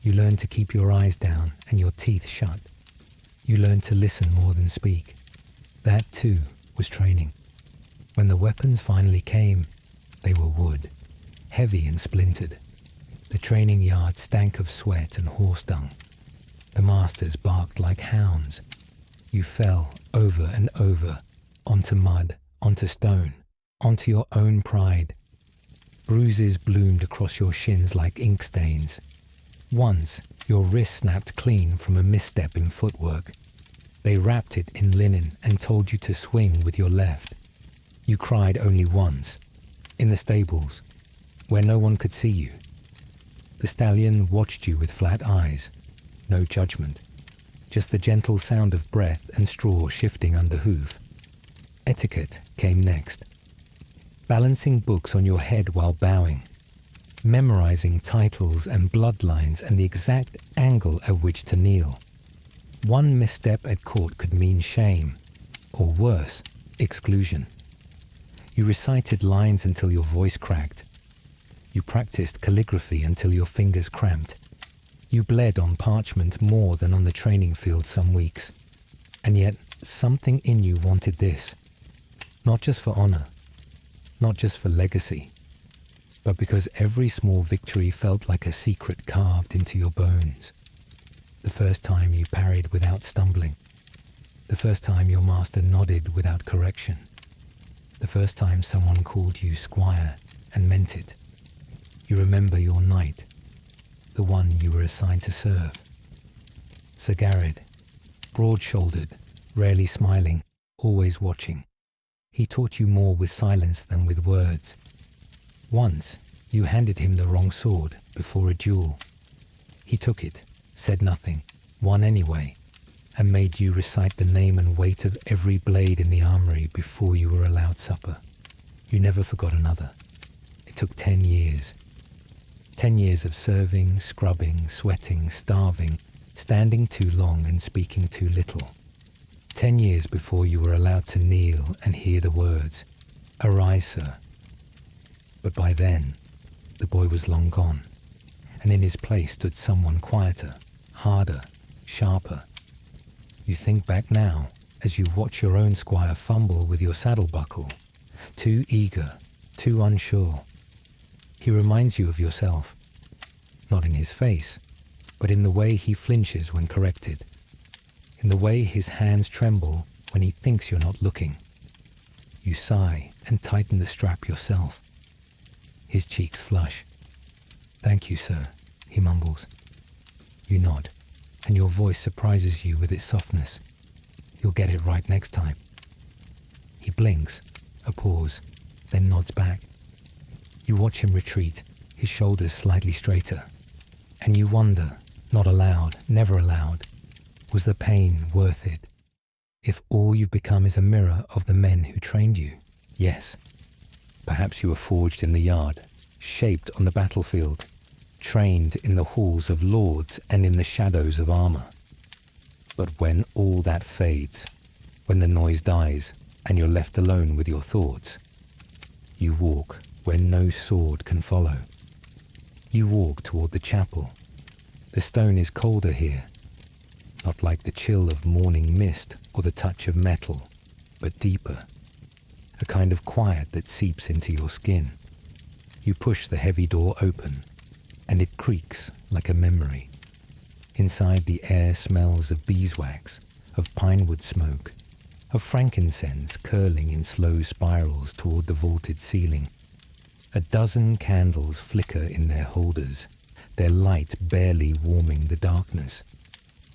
You learned to keep your eyes down and your teeth shut. You learned to listen more than speak. That, too, was training. When the weapons finally came, they were wood, heavy and splintered. The training yard stank of sweat and horse dung. The masters barked like hounds. You fell over and over, onto mud, onto stone, onto your own pride. Bruises bloomed across your shins like ink stains. Once, your wrist snapped clean from a misstep in footwork. They wrapped it in linen and told you to swing with your left. You cried only once, in the stables, where no one could see you. The stallion watched you with flat eyes, no judgment, just the gentle sound of breath and straw shifting under hoof. Etiquette came next. Balancing books on your head while bowing, memorizing titles and bloodlines and the exact angle at which to kneel. One misstep at court could mean shame, or worse, exclusion. You recited lines until your voice cracked. You practiced calligraphy until your fingers cramped. You bled on parchment more than on the training field some weeks. And yet, something in you wanted this. Not just for honor, not just for legacy, but because every small victory felt like a secret carved into your bones. The first time you parried without stumbling. The first time your master nodded without correction. The first time someone called you squire and meant it. You remember your knight, the one you were assigned to serve. Sir Garrod, broad-shouldered, rarely smiling, always watching. He taught you more with silence than with words. Once, you handed him the wrong sword before a duel. He took it, said nothing, won anyway. and made you recite the name and weight of every blade in the armory before you were allowed supper. You never forgot another. It took 10 years. 10 years of serving, scrubbing, sweating, starving, standing too long and speaking too little. 10 years before you were allowed to kneel and hear the words, "Arise, sir." But by then, the boy was long gone, and in his place stood someone quieter, harder, sharper. You think back now as you watch your own squire fumble with your saddle buckle, too eager, too unsure. He reminds you of yourself, not in his face, but in the way he flinches when corrected, in the way his hands tremble when he thinks you're not looking. You sigh and tighten the strap yourself. His cheeks flush. "Thank you, sir," he mumbles. You nod, and your voice surprises you with its softness. "You'll get it right next time." He blinks, a pause, then nods back. You watch him retreat, his shoulders slightly straighter, and you wonder, not aloud, never aloud, was the pain worth it? If all you've become is a mirror of the men who trained you, yes. Perhaps you were forged in the yard, shaped on the battlefield, trained in the halls of lords and in the shadows of armor. But when all that fades, when the noise dies and you're left alone with your thoughts, you walk where no sword can follow. You walk toward the chapel. The stone is colder here, not like the chill of morning mist or the touch of metal, but deeper, a kind of quiet that seeps into your skin. You push the heavy door open, and it creaks like a memory. Inside, the air smells of beeswax, of pinewood smoke, of frankincense curling in slow spirals toward the vaulted ceiling. A dozen candles flicker in their holders, their light barely warming the darkness.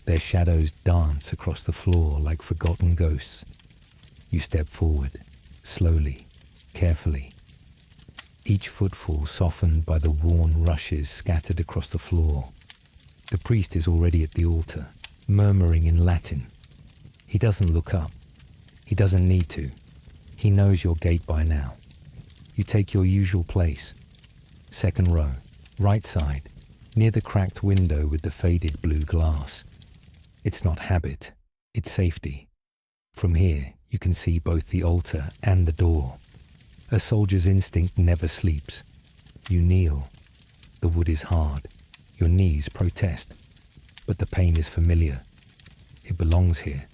Their shadows dance across the floor like forgotten ghosts. You step forward, slowly, carefully. Each footfall softened by the worn rushes scattered across the floor. The priest is already at the altar, murmuring in Latin. He doesn't look up. He doesn't need to. He knows your gait by now. You take your usual place. Second row, right side, near the cracked window with the faded blue glass. It's not habit, it's safety. From here, you can see both the altar and the door. A soldier's instinct never sleeps. You kneel. The wood is hard. Your knees protest. But the pain is familiar. It belongs here.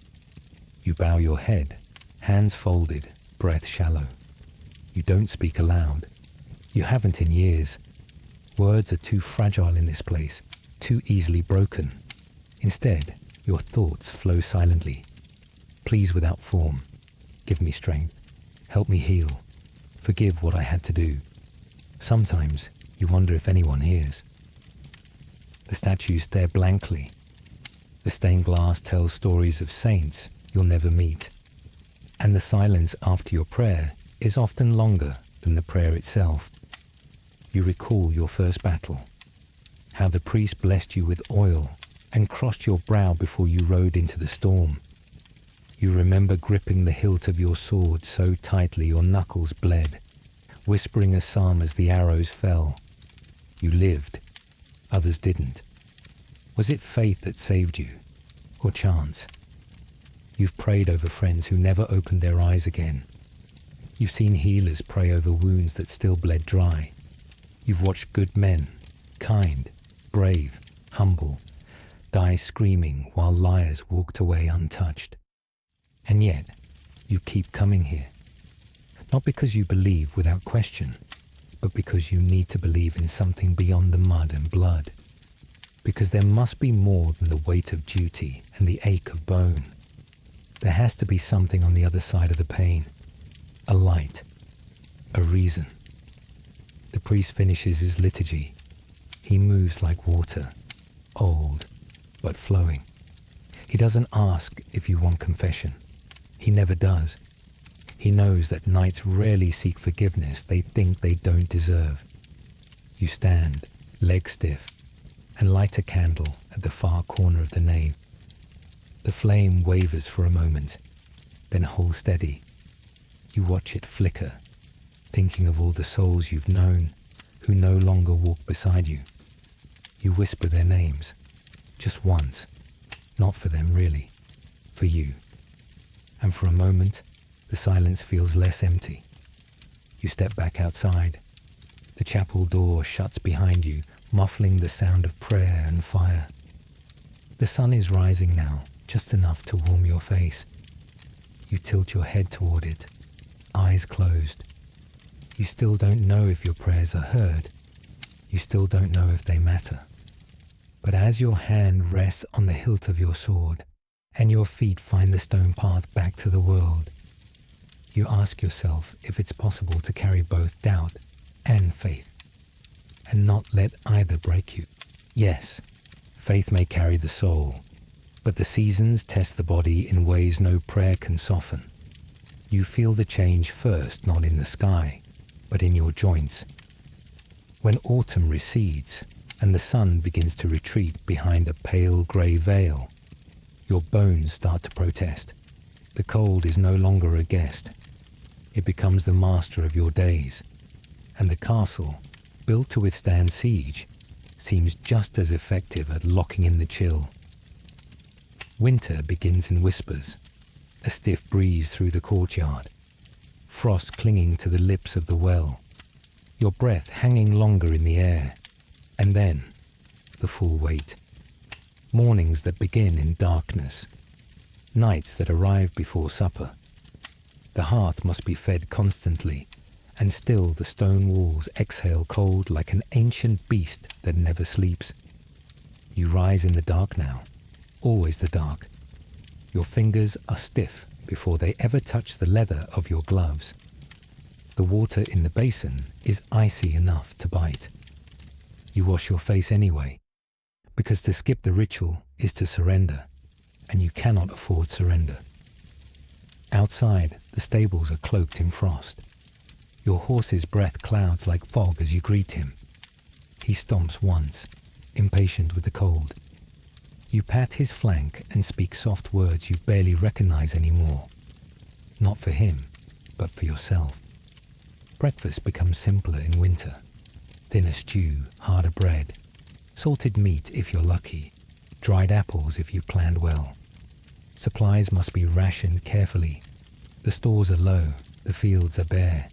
You bow your head, hands folded, breath shallow. You don't speak aloud. You haven't in years. Words are too fragile in this place, too easily broken. Instead, your thoughts flow silently. Please without form. Give me strength. Help me heal. Forgive what I had to do. Sometimes you wonder if anyone hears. The statues stare blankly. The stained glass tells stories of saints you'll never meet. And the silence after your prayer is often longer than the prayer itself. You recall your first battle, how the priest blessed you with oil and crossed your brow before you rode into the storm. You remember gripping the hilt of your sword so tightly your knuckles bled, whispering a psalm as the arrows fell. You lived, others didn't. Was it faith that saved you, or chance? You've prayed over friends who never opened their eyes again. You've seen healers pray over wounds that still bled dry. You've watched good men, kind, brave, humble, die screaming while liars walked away untouched. And yet, you keep coming here. Not because you believe without question, but because you need to believe in something beyond the mud and blood. Because there must be more than the weight of duty and the ache of bone. There has to be something on the other side of the pain. A light. A reason. The priest finishes his liturgy. He moves like water. Old, but flowing. He doesn't ask if you want confession. He never does. He knows that knights rarely seek forgiveness they think they don't deserve. You stand, leg stiff, and light a candle at the far corner of the nave. The flame wavers for a moment, then holds steady. You watch it flicker, thinking of all the souls you've known who no longer walk beside you. You whisper their names, just once, not for them really, for you. And for a moment, the silence feels less empty. You step back outside. The chapel door shuts behind you, muffling the sound of prayer and fire. The sun is rising now, just enough to warm your face. You tilt your head toward it, eyes closed. You still don't know if your prayers are heard. You still don't know if they matter. But as your hand rests on the hilt of your sword, and your feet find the stone path back to the world, you ask yourself if it's possible to carry both doubt and faith, and not let either break you. Yes, faith may carry the soul, but the seasons test the body in ways no prayer can soften. You feel the change first, not in the sky, but in your joints. When autumn recedes and the sun begins to retreat behind a pale grey veil, your bones start to protest. The cold is no longer a guest. It becomes the master of your days, and the castle, built to withstand siege, seems just as effective at locking in the chill. Winter begins in whispers, a stiff breeze through the courtyard, frost clinging to the lips of the well, your breath hanging longer in the air, and then the full weight. Mornings that begin in darkness, nights that arrive before supper. The hearth must be fed constantly, and still the stone walls exhale cold like an ancient beast that never sleeps. You rise in the dark now, always the dark. Your fingers are stiff before they ever touch the leather of your gloves. The water in the basin is icy enough to bite. You wash your face anyway, because to skip the ritual is to surrender, and you cannot afford surrender. Outside, the stables are cloaked in frost. Your horse's breath clouds like fog as you greet him. He stomps once, impatient with the cold. You pat his flank and speak soft words you barely recognize anymore. Not for him, but for yourself. Breakfast becomes simpler in winter. Thinner stew, harder bread, salted meat if you're lucky, dried apples if you planned well. Supplies must be rationed carefully. The stores are low, the fields are bare,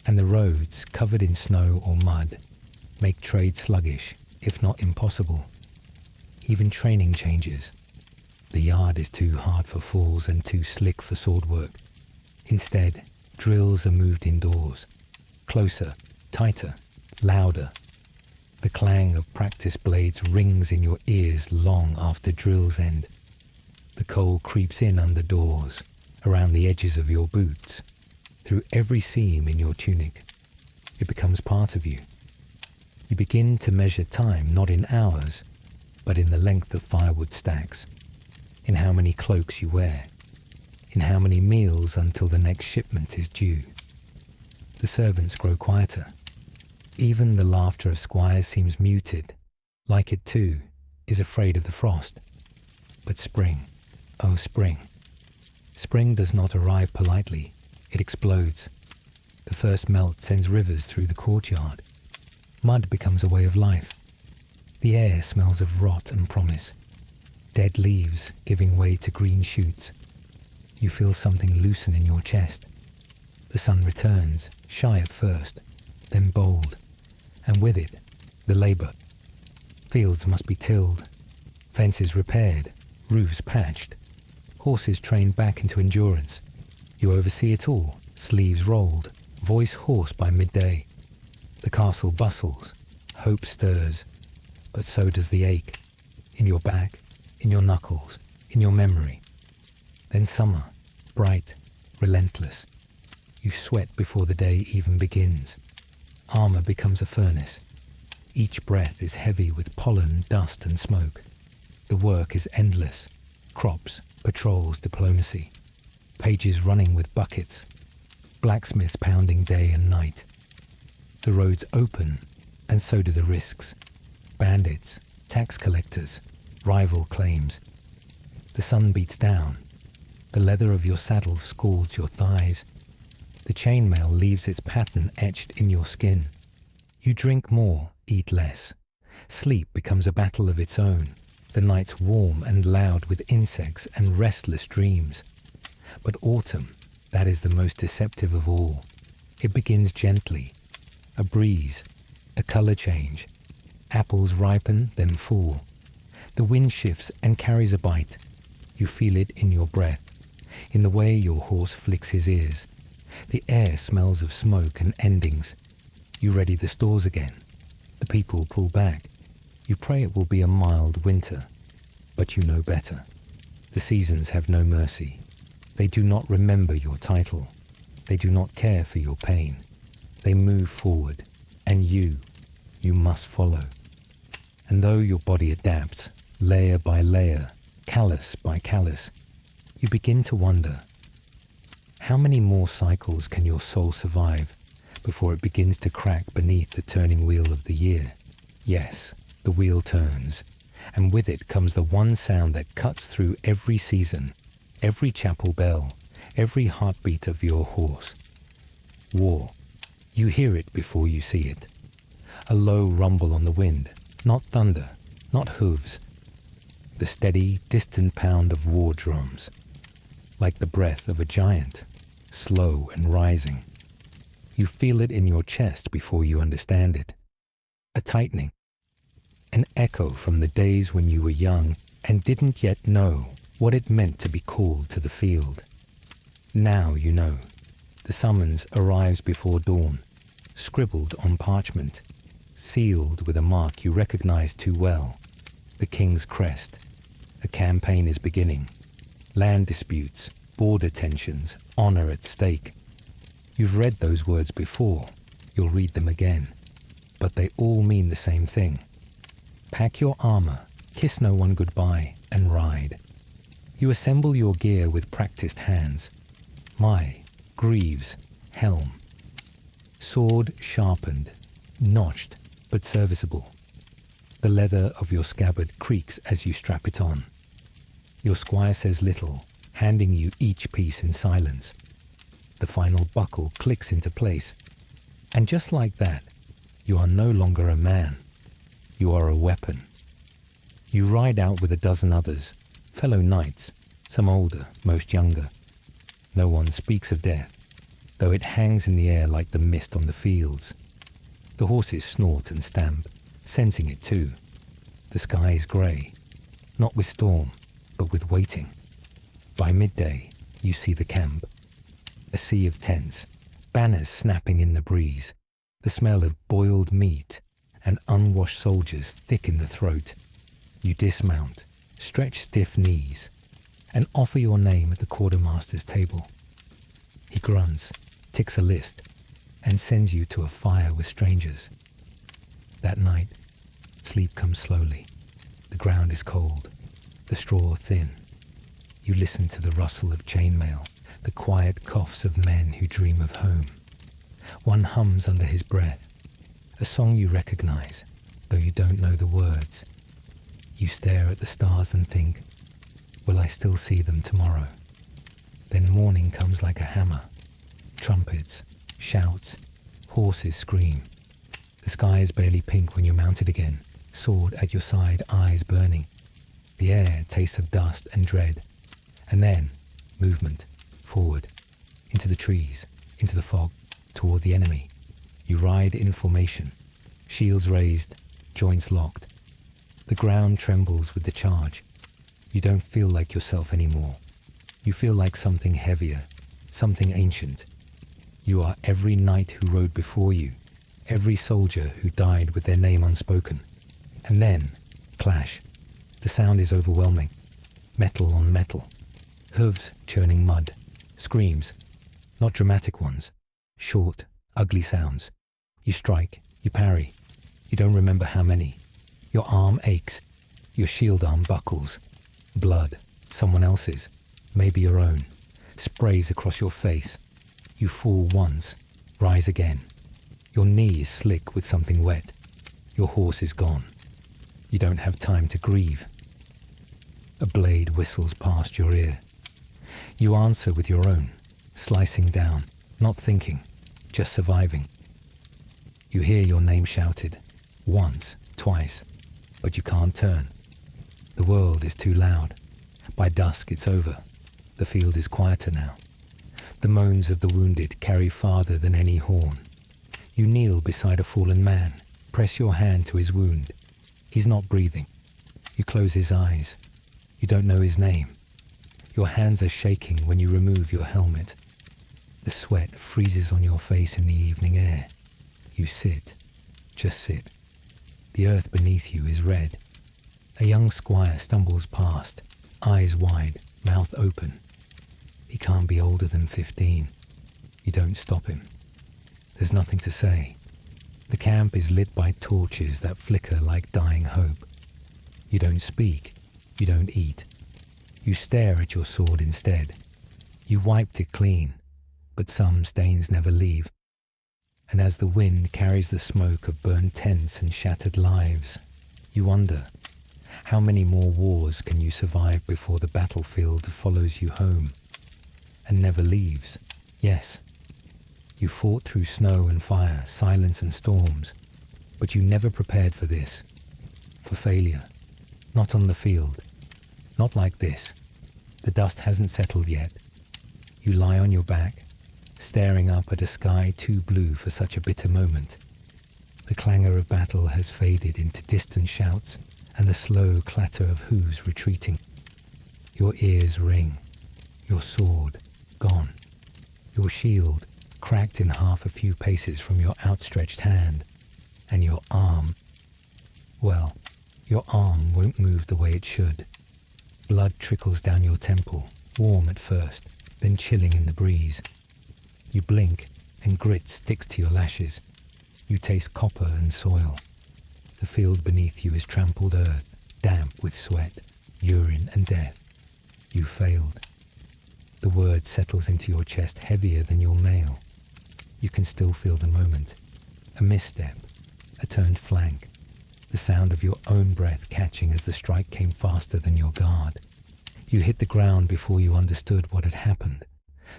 and the roads, covered in snow or mud, make trade sluggish, if not impossible. Even training changes. The yard is too hard for fools and too slick for sword work. Instead, drills are moved indoors, closer, tighter, louder. The clang of practice blades rings in your ears long after drills end. The cold creeps in under doors, around the edges of your boots, through every seam in your tunic. It becomes part of you. You begin to measure time not in hours, but in the length of firewood stacks, in how many cloaks you wear, in how many meals until the next shipment is due. The servants grow quieter. Even the laughter of squires seems muted, like it too is afraid of the frost. But spring, oh spring. Spring does not arrive politely, it explodes. The first melt sends rivers through the courtyard. Mud becomes a way of life. The air smells of rot and promise. Dead leaves giving way to green shoots. You feel something loosen in your chest. The sun returns, shy at first, then bold, and with it, the labour. Fields must be tilled, fences repaired, roofs patched, horses trained back into endurance. You oversee it all, sleeves rolled, voice hoarse by midday. The castle bustles, hope stirs, but so does the ache, in your back, in your knuckles, in your memory. Then summer, bright, relentless. You sweat before the day even begins. Armour becomes a furnace. Each breath is heavy with pollen, dust and smoke. The work is endless. Crops, patrols, diplomacy. Pages running with buckets. Blacksmiths pounding day and night. The roads open, and so do the risks. Bandits, tax collectors, rival claims. The sun beats down. The leather of your saddle scalds your thighs. The chainmail leaves its pattern etched in your skin. You drink more, eat less. Sleep becomes a battle of its own. The nights warm and loud with insects and restless dreams. But autumn, that is the most deceptive of all. It begins gently. A breeze, a color change. Apples ripen, then fall. The wind shifts and carries a bite. You feel it in your breath, in the way your horse flicks his ears. The air smells of smoke and endings. You ready the stores again. The people pull back. You pray it will be a mild winter, but you know better. The seasons have no mercy. They do not remember your title. They do not care for your pain. They move forward, and you must follow. And though your body adapts, layer by layer, callus by callus, you begin to wonder, how many more cycles can your soul survive before it begins to crack beneath the turning wheel of the year? Yes, the wheel turns, and with it comes the one sound that cuts through every season, every chapel bell, every heartbeat of your horse. War. You hear it before you see it. A low rumble on the wind, not thunder, not hooves. The steady, distant pound of war drums, like the breath of a giant, slow and rising. You feel it in your chest before you understand it. A tightening, an echo from the days when you were young and didn't yet know what it meant to be called to the field. Now you know. The summons arrives before dawn, scribbled on parchment, sealed with a mark you recognize too well, the king's crest. A campaign is beginning. Land disputes, border tensions, honor at stake. You've read those words before. You'll read them again. But they all mean the same thing. Pack your armor, kiss no one goodbye, and ride. You assemble your gear with practiced hands. Greaves, helm. Sword sharpened, notched, but serviceable. The leather of your scabbard creaks as you strap it on. Your squire says little, handing you each piece in silence. The final buckle clicks into place. And just like that, you are no longer a man. You are a weapon. You ride out with a dozen others, fellow knights, some older, most younger. No one speaks of death, though it hangs in the air like the mist on the fields. The horses snort and stamp, sensing it too. The sky is grey, not with storm, but with waiting. By midday, you see the camp. A sea of tents, banners snapping in the breeze, the smell of boiled meat and unwashed soldiers thick in the throat. You dismount, stretch stiff knees, and offer your name at the quartermaster's table. He grunts, ticks a list, and sends you to a fire with strangers. That night, sleep comes slowly. The ground is cold, the straw thin. You listen to the rustle of chainmail, the quiet coughs of men who dream of home. One hums under his breath, a song you recognize, though you don't know the words. You stare at the stars and think, will I still see them tomorrow? Then morning comes like a hammer. Trumpets, shouts, horses scream. The sky is barely pink when you're mounted again, sword at your side, eyes burning. The air tastes of dust and dread. And then, movement, forward, into the trees, into the fog, toward the enemy. You ride in formation, shields raised, joints locked. The ground trembles with the charge. You don't feel like yourself anymore. You feel like something heavier, something ancient. You are every knight who rode before you, every soldier who died with their name unspoken. And then, clash. The sound is overwhelming. Metal on metal. Hooves churning mud. Screams. Not dramatic ones. Short, ugly sounds. You strike. You parry. You don't remember how many. Your arm aches. Your shield arm buckles. Blood. Someone else's. Maybe your own. Sprays across your face. You fall once. Rise again. Your knee is slick with something wet. Your horse is gone. You don't have time to grieve. A blade whistles past your ear. You answer with your own, slicing down, not thinking, just surviving. You hear your name shouted, once, twice, but you can't turn. The world is too loud. By dusk it's over. The field is quieter now. The moans of the wounded carry farther than any horn. You kneel beside a fallen man, press your hand to his wound. He's not breathing. You close his eyes. You don't know his name. Your hands are shaking when you remove your helmet. The sweat freezes on your face in the evening air. You sit, just sit. The earth beneath you is red. A young squire stumbles past, eyes wide, mouth open. He can't be older than 15. You don't stop him. There's nothing to say. The camp is lit by torches that flicker like dying hope. You don't speak. You don't eat. You stare at your sword instead. You wiped it clean, but some stains never leave. And as the wind carries the smoke of burned tents and shattered lives, you wonder, how many more wars can you survive before the battlefield follows you home and never leaves? Yes, you fought through snow and fire, silence and storms, but you never prepared for this, for failure. Not on the field, not like this. The dust hasn't settled yet. You lie on your back, staring up at a sky too blue for such a bitter moment. The clangor of battle has faded into distant shouts and the slow clatter of hooves retreating. Your ears ring, your sword gone, your shield cracked in half a few paces from your outstretched hand, and your arm, well, your arm won't move the way it should. Blood trickles down your temple, warm at first, then chilling in the breeze. You blink, and grit sticks to your lashes. You taste copper and soil. The field beneath you is trampled earth, damp with sweat, urine and death. You failed. The word settles into your chest heavier than your mail. You can still feel the moment. A misstep, a turned flank, the sound of your own breath catching as the strike came faster than your guard. You hit the ground before you understood what had happened.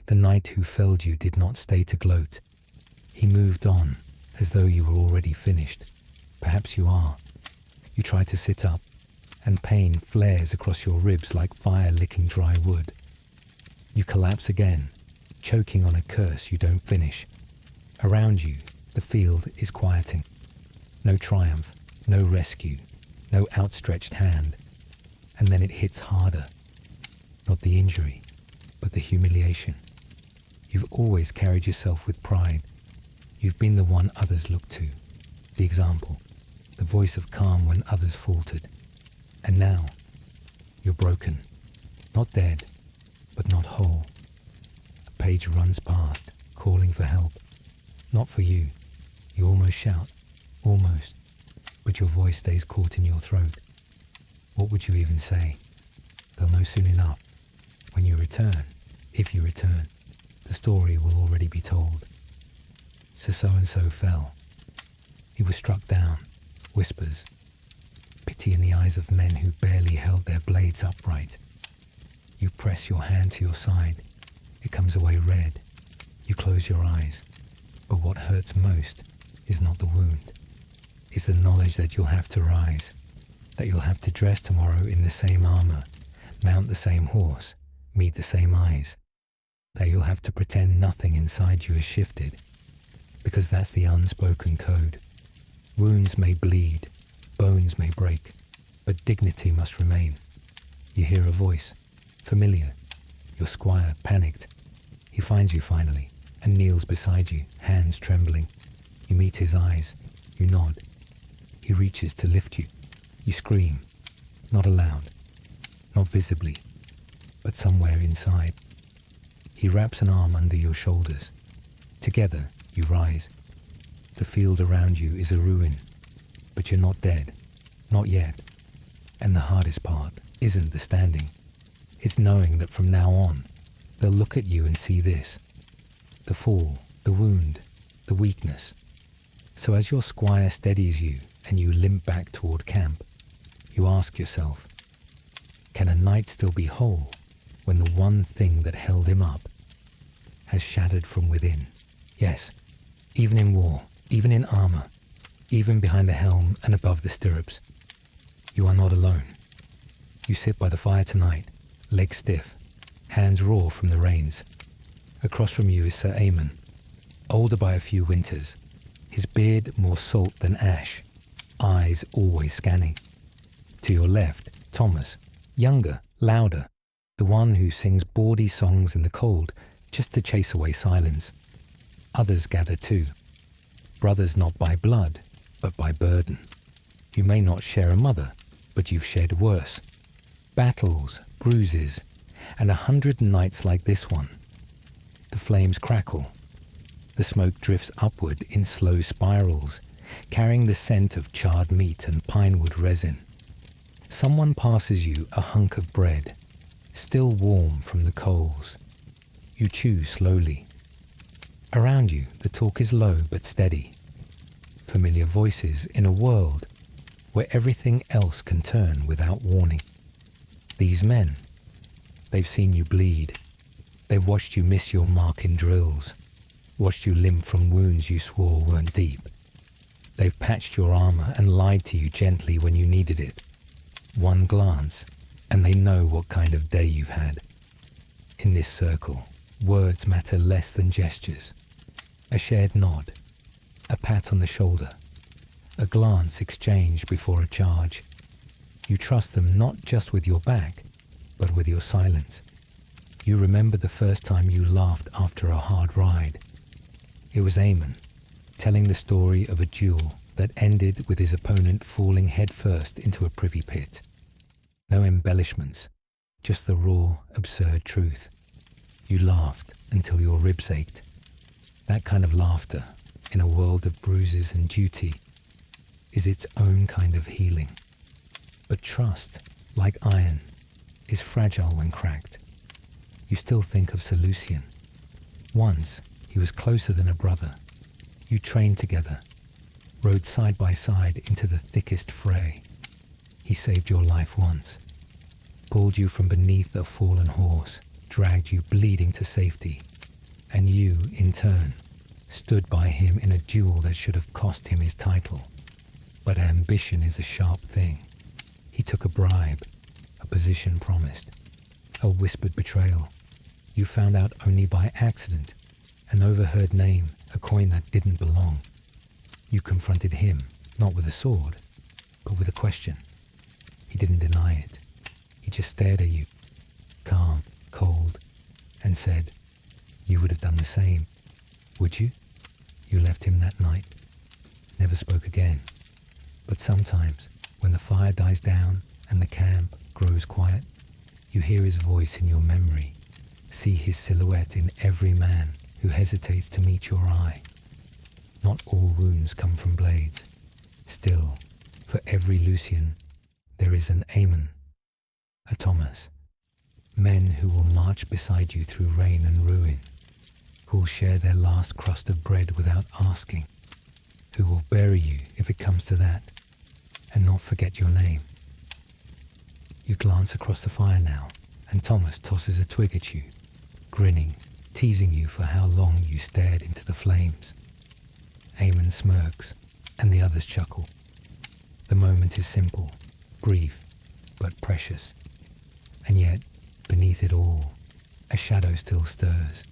The knight who felled you did not stay to gloat. He moved on, as though you were already finished. Perhaps you are. You try to sit up, and pain flares across your ribs like fire licking dry wood. You collapse again, choking on a curse you don't finish. Around you, the field is quieting. No triumph, no rescue, no outstretched hand. And then it hits harder. Not the injury, but the humiliation. You've always carried yourself with pride. You've been the one others look to, the example, the voice of calm when others faltered. And now, you're broken, not dead, but not whole. A page runs past, calling for help. Not for you. You almost shout, almost, but your voice stays caught in your throat. What would you even say? They'll know soon enough. When you return, if you return, the story will already be told. So-and-so fell. He was struck down, whispers. Pity in the eyes of men who barely held their blades upright. You press your hand to your side. It comes away red. You close your eyes. But what hurts most is not the wound. It's the knowledge that you'll have to rise, that you'll have to dress tomorrow in the same armor, mount the same horse, meet the same eyes, that you'll have to pretend nothing inside you has shifted, because that's the unspoken code. Wounds may bleed, bones may break, but dignity must remain. You hear a voice, familiar, your squire, panicked. He finds you finally, and kneels beside you, hands trembling. You meet his eyes, you nod. He reaches to lift you. You scream, not aloud, not visibly, but somewhere inside. He wraps an arm under your shoulders. Together, you rise. The field around you is a ruin, but you're not dead, not yet. And the hardest part isn't the standing. It's knowing that from now on, they'll look at you and see this. The fall, the wound, the weakness. So as your squire steadies you and you limp back toward camp, you ask yourself, Can a knight still be whole when the one thing that held him up has shattered from within? Yes, even in war, even in armor, even behind the helm and above the stirrups, you are not alone. You sit by the fire tonight, legs stiff, hands raw from the reins. Across from you is Sir Aemon, older by a few winters, his beard more salt than ash, eyes always scanning. To your left, Thomas, younger, louder, the one who sings bawdy songs in the cold just to chase away silence. Others gather too, brothers not by blood, but by burden. You may not share a mother, but you've shared worse. Battles, bruises, and 100 nights like this one. The flames crackle. The smoke drifts upward in slow spirals, carrying the scent of charred meat and pinewood resin. Someone passes you a hunk of bread, still warm from the coals. You chew slowly. Around you, the talk is low but steady. Familiar voices in a world where everything else can turn without warning. These men, they've seen you bleed. They've watched you miss your mark in drills, watched you limp from wounds you swore weren't deep. They've patched your armor and lied to you gently when you needed it. One glance, and they know what kind of day you've had. In this circle, words matter less than gestures. A shared nod, a pat on the shoulder, a glance exchanged before a charge. You trust them not just with your back, but with your silence. You remember the first time you laughed after a hard ride. It was Aemon, telling the story of a duel that ended with his opponent falling headfirst into a privy pit. No embellishments, just the raw, absurd truth. You laughed until your ribs ached. That kind of laughter, in a world of bruises and duty, is its own kind of healing. But trust, like iron, is fragile when cracked. You still think of Sir Lucian. Once, he was closer than a brother. You trained together, rode side by side into the thickest fray. He saved your life once, pulled you from beneath a fallen horse, dragged you bleeding to safety, and you, in turn, stood by him in a duel that should have cost him his title. But ambition is a sharp thing. He took a bribe, a position promised, a whispered betrayal. You found out only by accident, an overheard name, a coin that didn't belong. You confronted him, not with a sword, but with a question. He didn't deny it. He just stared at you, calm, cold, and said, "You would have done the same, would you?" You left him that night, never spoke again. But sometimes, when the fire dies down and the camp grows quiet, you hear his voice in your memory, see his silhouette in every man who hesitates to meet your eye. Not all wounds come from blades. Still, for every Lucian, there is an Aemon, a Thomas. Men who will march beside you through rain and ruin, who will share their last crust of bread without asking, who will bury you if it comes to that, and not forget your name. You glance across the fire now, and Thomas tosses a twig at you, grinning, teasing you for how long you stared into the flames. Aemon smirks, and the others chuckle. The moment is simple, brief, but precious. And yet, beneath it all, a shadow still stirs,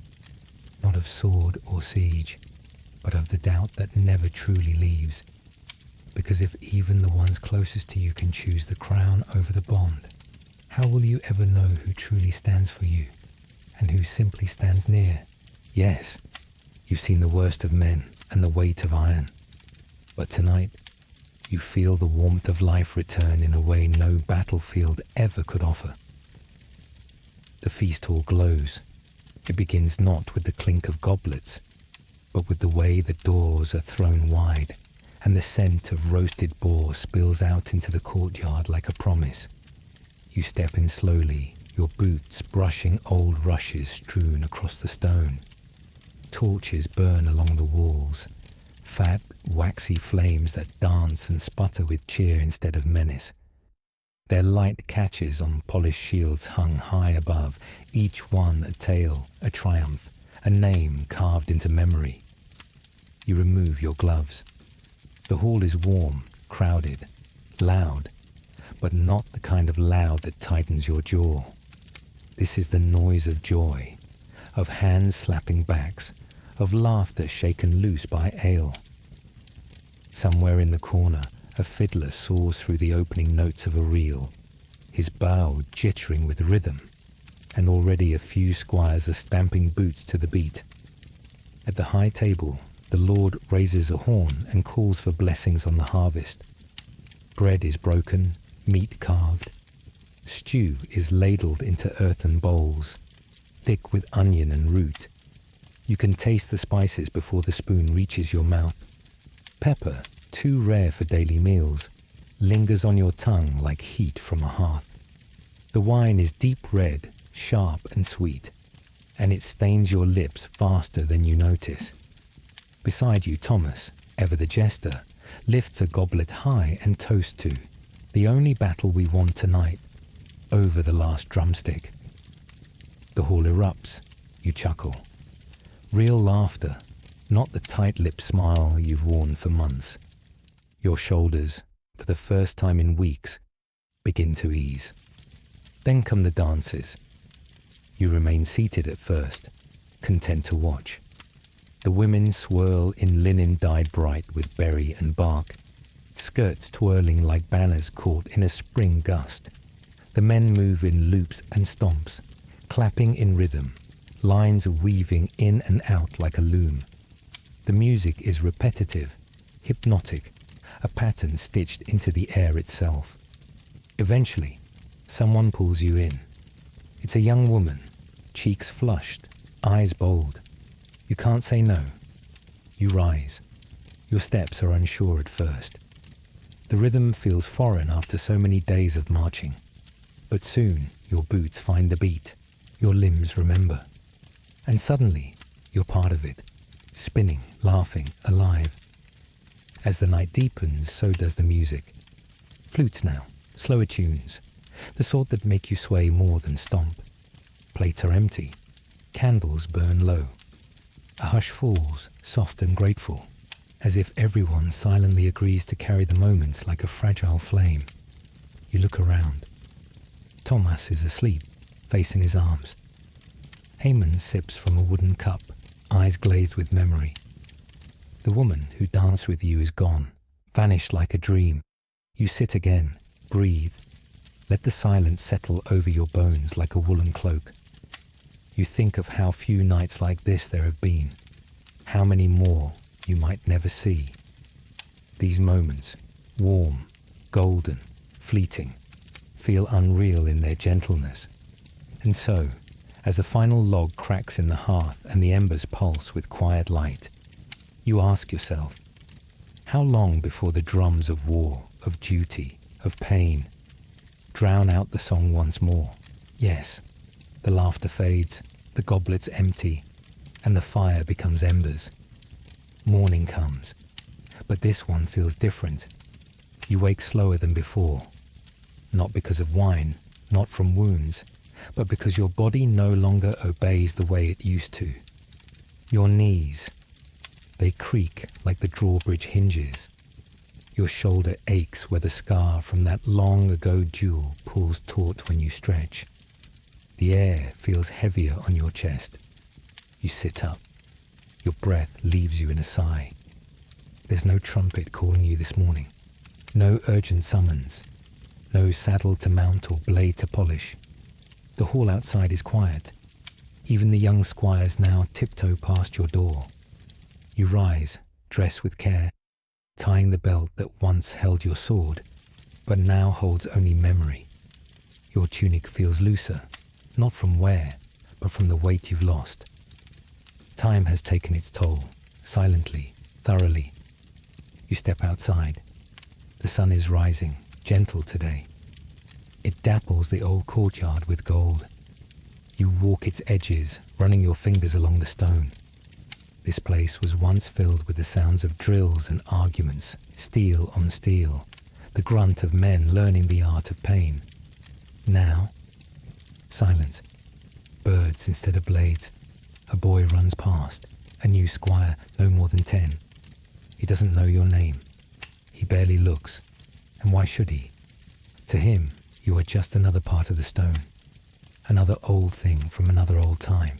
not of sword or siege, but of the doubt that never truly leaves. Because if even the ones closest to you can choose the crown over the bond, how will you ever know who truly stands for you, and who simply stands near? Yes, you've seen the worst of men and the weight of iron, but tonight, you feel the warmth of life return in a way no battlefield ever could offer. The feast hall glows. It begins not with the clink of goblets, but with the way the doors are thrown wide, and the scent of roasted boar spills out into the courtyard like a promise. You step in slowly, your boots brushing old rushes strewn across the stone. Torches burn along the walls, fat, waxy flames that dance and sputter with cheer instead of menace. Their light catches on polished shields hung high above, each one a tale, a triumph, a name carved into memory. You remove your gloves. The hall is warm, crowded, loud, but not the kind of loud that tightens your jaw. This is the noise of joy, of hands slapping backs, of laughter shaken loose by ale. Somewhere in the corner, a fiddler soars through the opening notes of a reel, his bow jittering with rhythm, and already a few squires are stamping boots to the beat. At the high table, the Lord raises a horn and calls for blessings on the harvest. Bread is broken, meat carved. Stew is ladled into earthen bowls, thick with onion and root. You can taste the spices before the spoon reaches your mouth. Pepper, too rare for daily meals, lingers on your tongue like heat from a hearth. The wine is deep red, sharp and sweet, and it stains your lips faster than you notice. Beside you, Thomas, ever the jester, lifts a goblet high and toasts to the only battle we won tonight, over the last drumstick. The hall erupts. You chuckle. Real laughter, not the tight-lipped smile you've worn for months. Your shoulders, for the first time in weeks, begin to ease. Then come the dances. You remain seated at first, content to watch. The women swirl in linen dyed bright with berry and bark, skirts twirling like banners caught in a spring gust. The men move in loops and stomps, clapping in rhythm, lines weaving in and out like a loom. The music is repetitive, hypnotic, a pattern stitched into the air itself. Eventually, someone pulls you in. It's a young woman, cheeks flushed, eyes bold. You can't say no. You rise. Your steps are unsure at first. The rhythm feels foreign after so many days of marching. But soon your boots find the beat. Your limbs remember. And suddenly you're part of it, spinning, laughing, alive. As the night deepens, so does the music. Flutes now, slower tunes, the sort that make you sway more than stomp. Plates are empty. Candles burn low. A hush falls, soft and grateful, as if everyone silently agrees to carry the moment like a fragile flame. You look around. Thomas is asleep, face in his arms. Eamon sips from a wooden cup, eyes glazed with memory. The woman who danced with you is gone, vanished like a dream. You sit again, breathe. Let the silence settle over your bones like a woolen cloak. You think of how few nights like this there have been, how many more you might never see. These moments, warm, golden, fleeting, feel unreal in their gentleness. And so, as a final log cracks in the hearth and the embers pulse with quiet light, you ask yourself, how long before the drums of war, of duty, of pain, drown out the song once more? Yes, the laughter fades, the goblets empty, and the fire becomes embers. Morning comes, but this one feels different. You wake slower than before, not because of wine, not from wounds, but because your body no longer obeys the way it used to. Your knees, they creak like the drawbridge hinges. Your shoulder aches where the scar from that long ago duel pulls taut when you stretch. The air feels heavier on your chest. You sit up. Your breath leaves you in a sigh. There's no trumpet calling you this morning. No urgent summons. No saddle to mount or blade to polish. The hall outside is quiet. Even the young squires now tiptoe past your door. You rise, dress with care, tying the belt that once held your sword, but now holds only memory. Your tunic feels looser, not from wear, but from the weight you've lost. Time has taken its toll, silently, thoroughly. You step outside. The sun is rising, gentle today. It dapples the old courtyard with gold. You walk its edges, running your fingers along the stone. This place was once filled with the sounds of drills and arguments, steel on steel, the grunt of men learning the art of pain. Now, silence. Birds instead of blades. A boy runs past, a new squire, no more than 10. He doesn't know your name. He barely looks. And why should he? To him, you are just another part of the stone. Another old thing from another old time.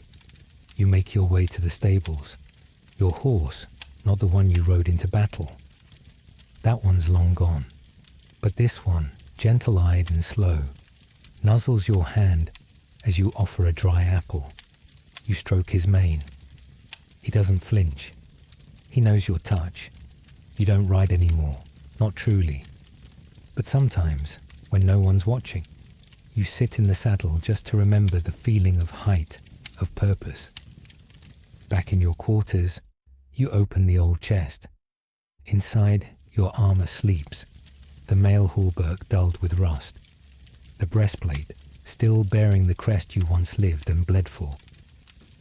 You make your way to the stables. Your horse, not the one you rode into battle. That one's long gone. But this one, gentle-eyed and slow, nuzzles your hand as you offer a dry apple. You stroke his mane. He doesn't flinch. He knows your touch. You don't ride anymore, not truly. But sometimes, when no one's watching, you sit in the saddle just to remember the feeling of height, of purpose. Back in your quarters, you open the old chest. Inside, your armor sleeps, the mail hauberk dulled with rust, the breastplate still bearing the crest you once lived and bled for.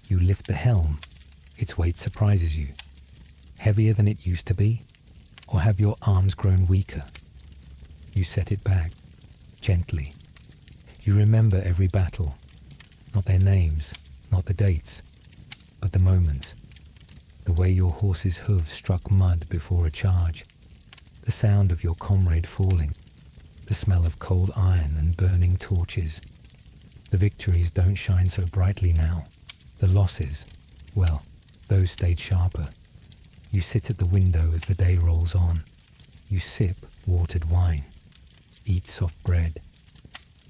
You lift the helm. Its weight surprises you. Heavier than it used to be? Or have your arms grown weaker? You set it back, gently. You remember every battle, not their names, not the dates, but the moments. The way your horse's hooves struck mud before a charge, the sound of your comrade falling, the smell of cold iron and burning torches. The victories don't shine so brightly now. The losses, well, those stayed sharper. You sit at the window as the day rolls on. You sip watered wine, eat soft bread.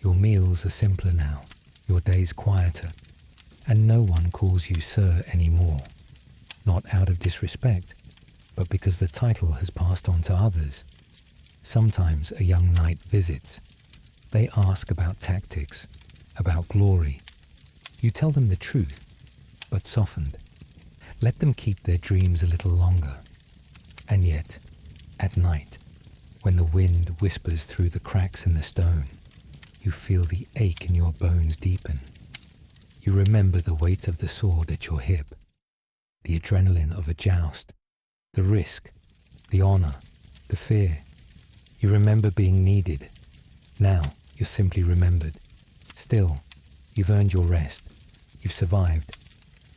Your meals are simpler now, your days quieter, and no one calls you sir anymore. Not out of disrespect, but because the title has passed on to others. Sometimes a young knight visits. They ask about tactics, about glory. You tell them the truth, but softened. Let them keep their dreams a little longer. And yet, at night, when the wind whispers through the cracks in the stone, you feel the ache in your bones deepen. You remember the weight of the sword at your hip, the adrenaline of a joust, the risk, the honor, the fear. You remember being needed. Now you're simply remembered. Still, you've earned your rest. You've survived.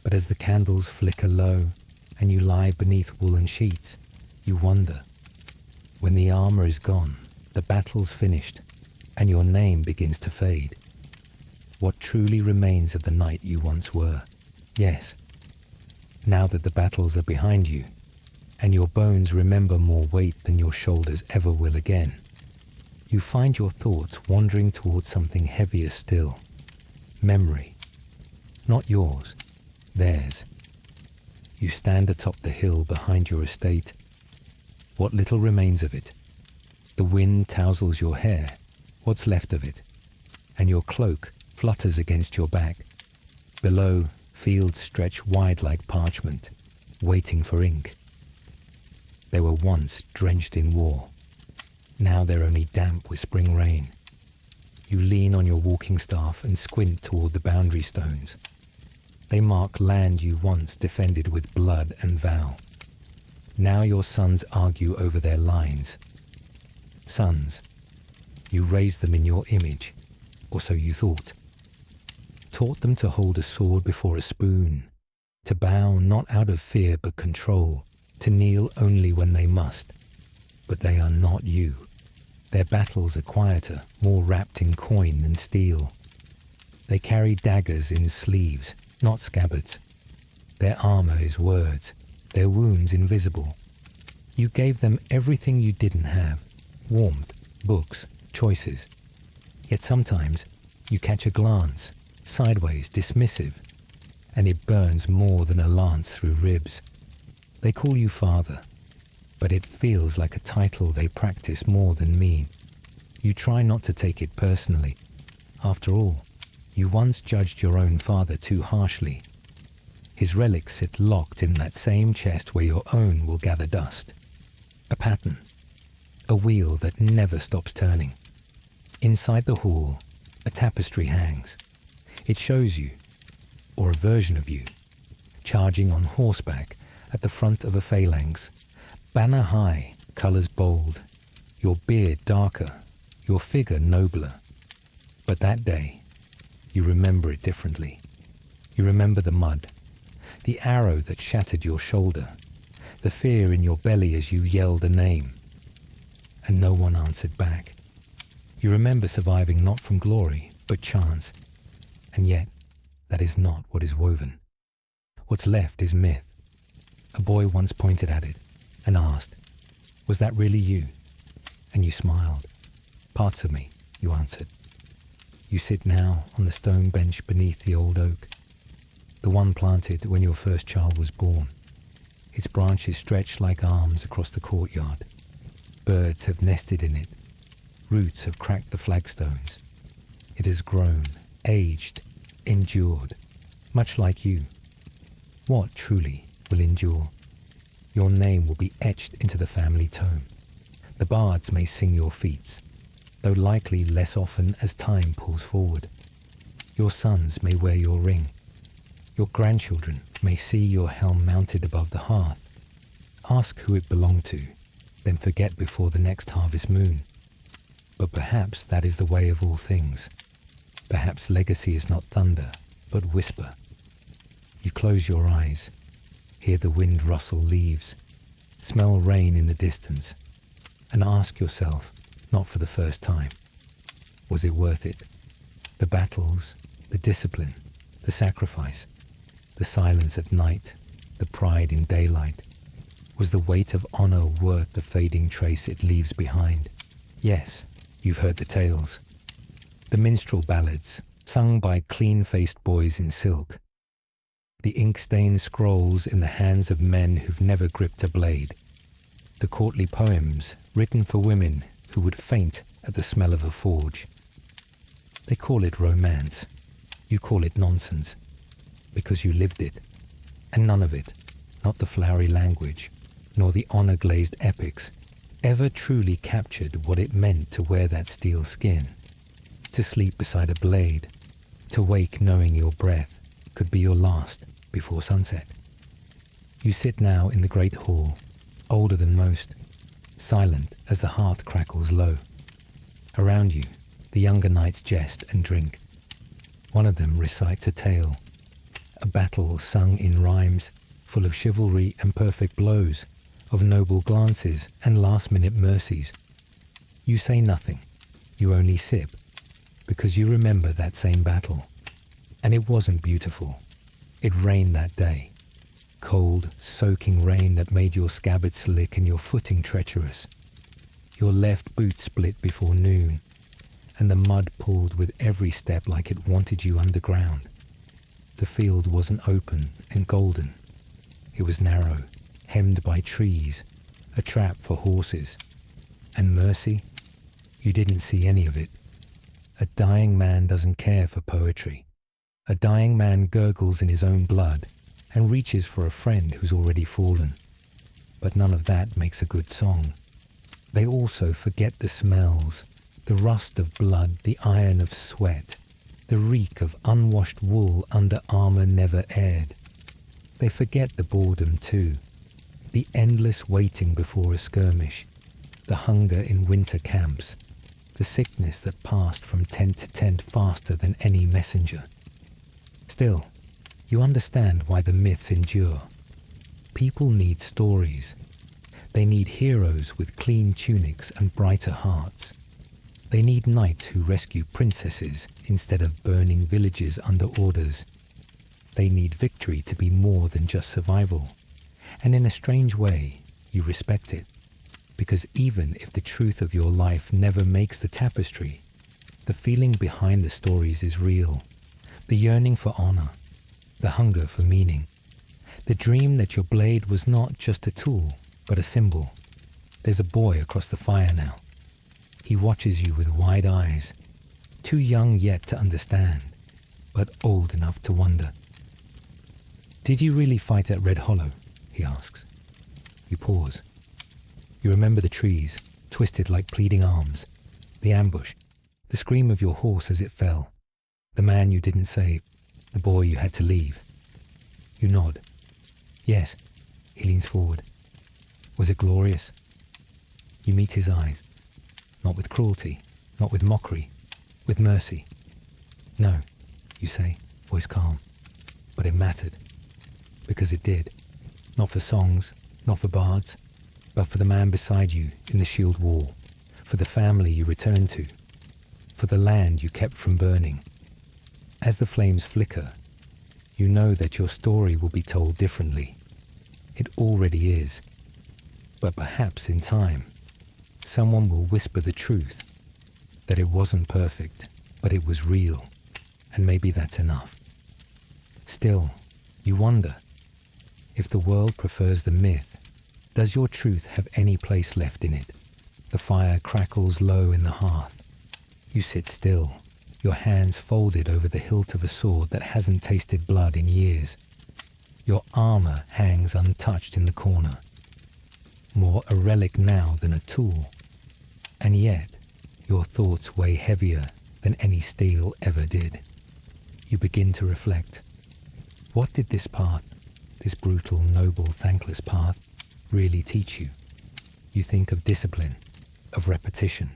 But as the candles flicker low and you lie beneath woolen sheets, you wonder. When the armor is gone, the battle's finished, and your name begins to fade. What truly remains of the knight you once were? Yes. Now that the battles are behind you, and your bones remember more weight than your shoulders ever will again, you find your thoughts wandering towards something heavier still. Memory. Not yours, theirs. You stand atop the hill behind your estate. What little remains of it. The wind tousles your hair, what's left of it, and your cloak flutters against your back. Below, fields stretch wide like parchment, waiting for ink. They were once drenched in war. Now they're only damp with spring rain. You lean on your walking staff and squint toward the boundary stones. They mark land you once defended with blood and vow. Now your sons argue over their lines. Sons, you raised them in your image, or so you thought. Taught them to hold a sword before a spoon, to bow not out of fear but control, to kneel only when they must. But they are not you. Their battles are quieter, more wrapped in coin than steel. They carry daggers in sleeves, not scabbards. Their armor is words, their wounds invisible. You gave them everything you didn't have, warmth, books, choices. Yet sometimes you catch a glance, sideways, dismissive, and it burns more than a lance through ribs. They call you father, but it feels like a title they practice more than mean. You try not to take it personally. After all, you once judged your own father too harshly. His relics sit locked in that same chest where your own will gather dust. A pattern, a wheel that never stops turning. Inside the hall, a tapestry hangs. It shows you, or a version of you, charging on horseback at the front of a phalanx, banner high, colours bold. your beard darker, your figure nobler. But that day, you remember it differently. You remember the mud, the arrow that shattered your shoulder, the fear in your belly as you yelled a name, and no one answered back. You remember surviving not from glory, but chance, and yet that is not what is woven. What's left is myth. A boy once pointed at it and asked, "Was that really you?" And you smiled. "Parts of me," you answered. You sit now on the stone bench beneath the old oak, the one planted when your first child was born. Its branches stretch like arms across the courtyard. Birds have nested in it. Roots have cracked the flagstones. It has grown, aged, endured, much like you. What truly will endure? Your name will be etched into the family tome. The bards may sing your feats, though likely less often as time pulls forward. Your sons may wear your ring. Your grandchildren may see your helm mounted above the hearth. Ask who it belonged to, then forget before the next harvest moon. But perhaps that is the way of all things. Perhaps legacy is not thunder, but whisper. You close your eyes, hear the wind rustle leaves, smell rain in the distance, and ask yourself, not for the first time, was it worth it? The battles, the discipline, the sacrifice, the silence at night, the pride in daylight. Was the weight of honor worth the fading trace it leaves behind? Yes, you've heard the tales. The minstrel ballads, sung by clean-faced boys in silk. The ink-stained scrolls in the hands of men who've never gripped a blade. The courtly poems written for women who would faint at the smell of a forge. They call it romance. You call it nonsense, because you lived it. And none of it, not the flowery language, nor the honor-glazed epics, ever truly captured what it meant to wear that steel skin, to sleep beside a blade, to wake knowing your breath could be your last before sunset. You sit now in the great hall, older than most, silent as the hearth crackles low. Around you, the younger knights jest and drink. One of them recites a tale, a battle sung in rhymes full of chivalry and perfect blows, of noble glances and last-minute mercies. You say nothing, you only sip, because you remember that same battle. And it wasn't beautiful. It rained that day. Cold, soaking rain that made your scabbard slick and your footing treacherous. Your left boot split before noon, and the mud pulled with every step like it wanted you underground. The field wasn't open and golden. It was narrow, hemmed by trees, a trap for horses. And mercy? You didn't see any of it. A dying man doesn't care for poetry. A dying man gurgles in his own blood and reaches for a friend who's already fallen. But none of that makes a good song. They also forget the smells, the rust of blood, the iron of sweat, the reek of unwashed wool under armor never aired. They forget the boredom too, the endless waiting before a skirmish, the hunger in winter camps, the sickness that passed from tent to tent faster than any messenger. Still, you understand why the myths endure. People need stories. They need heroes with clean tunics and brighter hearts. They need knights who rescue princesses instead of burning villages under orders. They need victory to be more than just survival. And in a strange way, you respect it. Because even if the truth of your life never makes the tapestry, the feeling behind the stories is real. The yearning for honor, the hunger for meaning, the dream that your blade was not just a tool, but a symbol. There's a boy across the fire now. He watches you with wide eyes, too young yet to understand, but old enough to wonder. "Did you really fight at Red Hollow?" he asks. You pause. You remember the trees, twisted like pleading arms, the ambush, the scream of your horse as it fell, the man you didn't save, the boy you had to leave. You nod. Yes, he leans forward. Was it glorious? You meet his eyes, not with cruelty, not with mockery, with mercy. No, you say, voice calm, but it mattered, because it did. Not for songs, not for bards, but for the man beside you in the shield wall, for the family you returned to, for the land you kept from burning. As the flames flicker, you know that your story will be told differently. It already is. But perhaps in time, someone will whisper the truth, that it wasn't perfect, but it was real, and maybe that's enough. Still, you wonder, if the world prefers the myth, does your truth have any place left in it? The fire crackles low in the hearth. You sit still, your hands folded over the hilt of a sword that hasn't tasted blood in years. Your armor hangs untouched in the corner, more a relic now than a tool. And yet, your thoughts weigh heavier than any steel ever did. You begin to reflect. What did this path, this brutal, noble, thankless path, really teach you? You think of discipline, of repetition,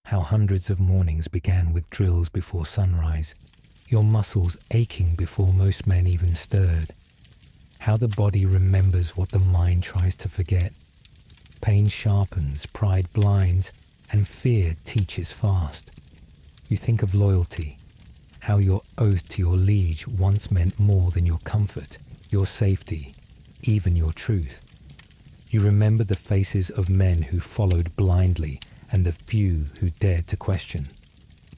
how hundreds of mornings began with drills before sunrise, your muscles aching before most men even stirred, how the body remembers what the mind tries to forget. Pain sharpens, pride blinds, and fear teaches fast. You think of loyalty, how your oath to your liege once meant more than your comfort, your safety, even your truth. You remember the faces of men who followed blindly and the few who dared to question,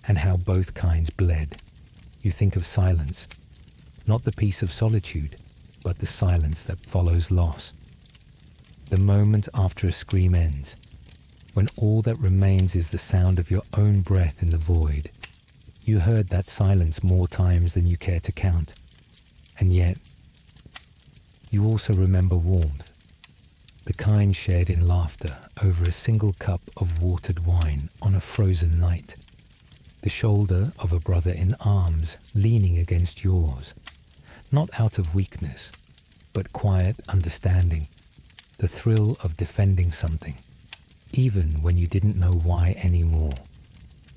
and how both kinds bled. You think of silence, not the peace of solitude, but the silence that follows loss. The moment after a scream ends, when all that remains is the sound of your own breath in the void. You heard that silence more times than you care to count, and yet you also remember warmth, the kind shared in laughter over a single cup of watered wine on a frozen night, the shoulder of a brother in arms leaning against yours, not out of weakness, but quiet understanding, the thrill of defending something, even when you didn't know why anymore.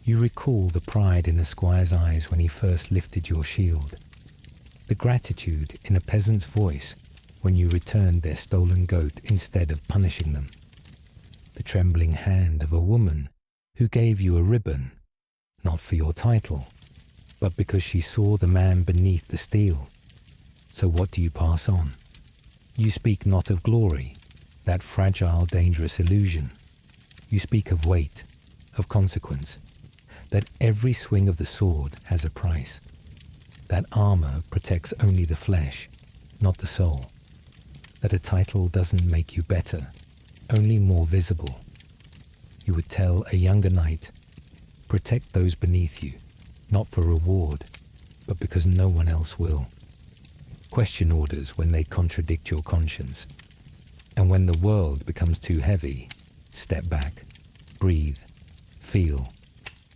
You recall the pride in the squire's eyes when he first lifted your shield, the gratitude in a peasant's voice when you returned their stolen goat instead of punishing them, the trembling hand of a woman who gave you a ribbon, not for your title, but because she saw the man beneath the steel. So what do you pass on? You speak not of glory, that fragile, dangerous illusion. You speak of weight, of consequence, that every swing of the sword has a price. That armor protects only the flesh, not the soul. That a title doesn't make you better, only more visible. You would tell a younger knight, protect those beneath you, not for reward, but because no one else will. Question orders when they contradict your conscience. And when the world becomes too heavy, step back, breathe, feel.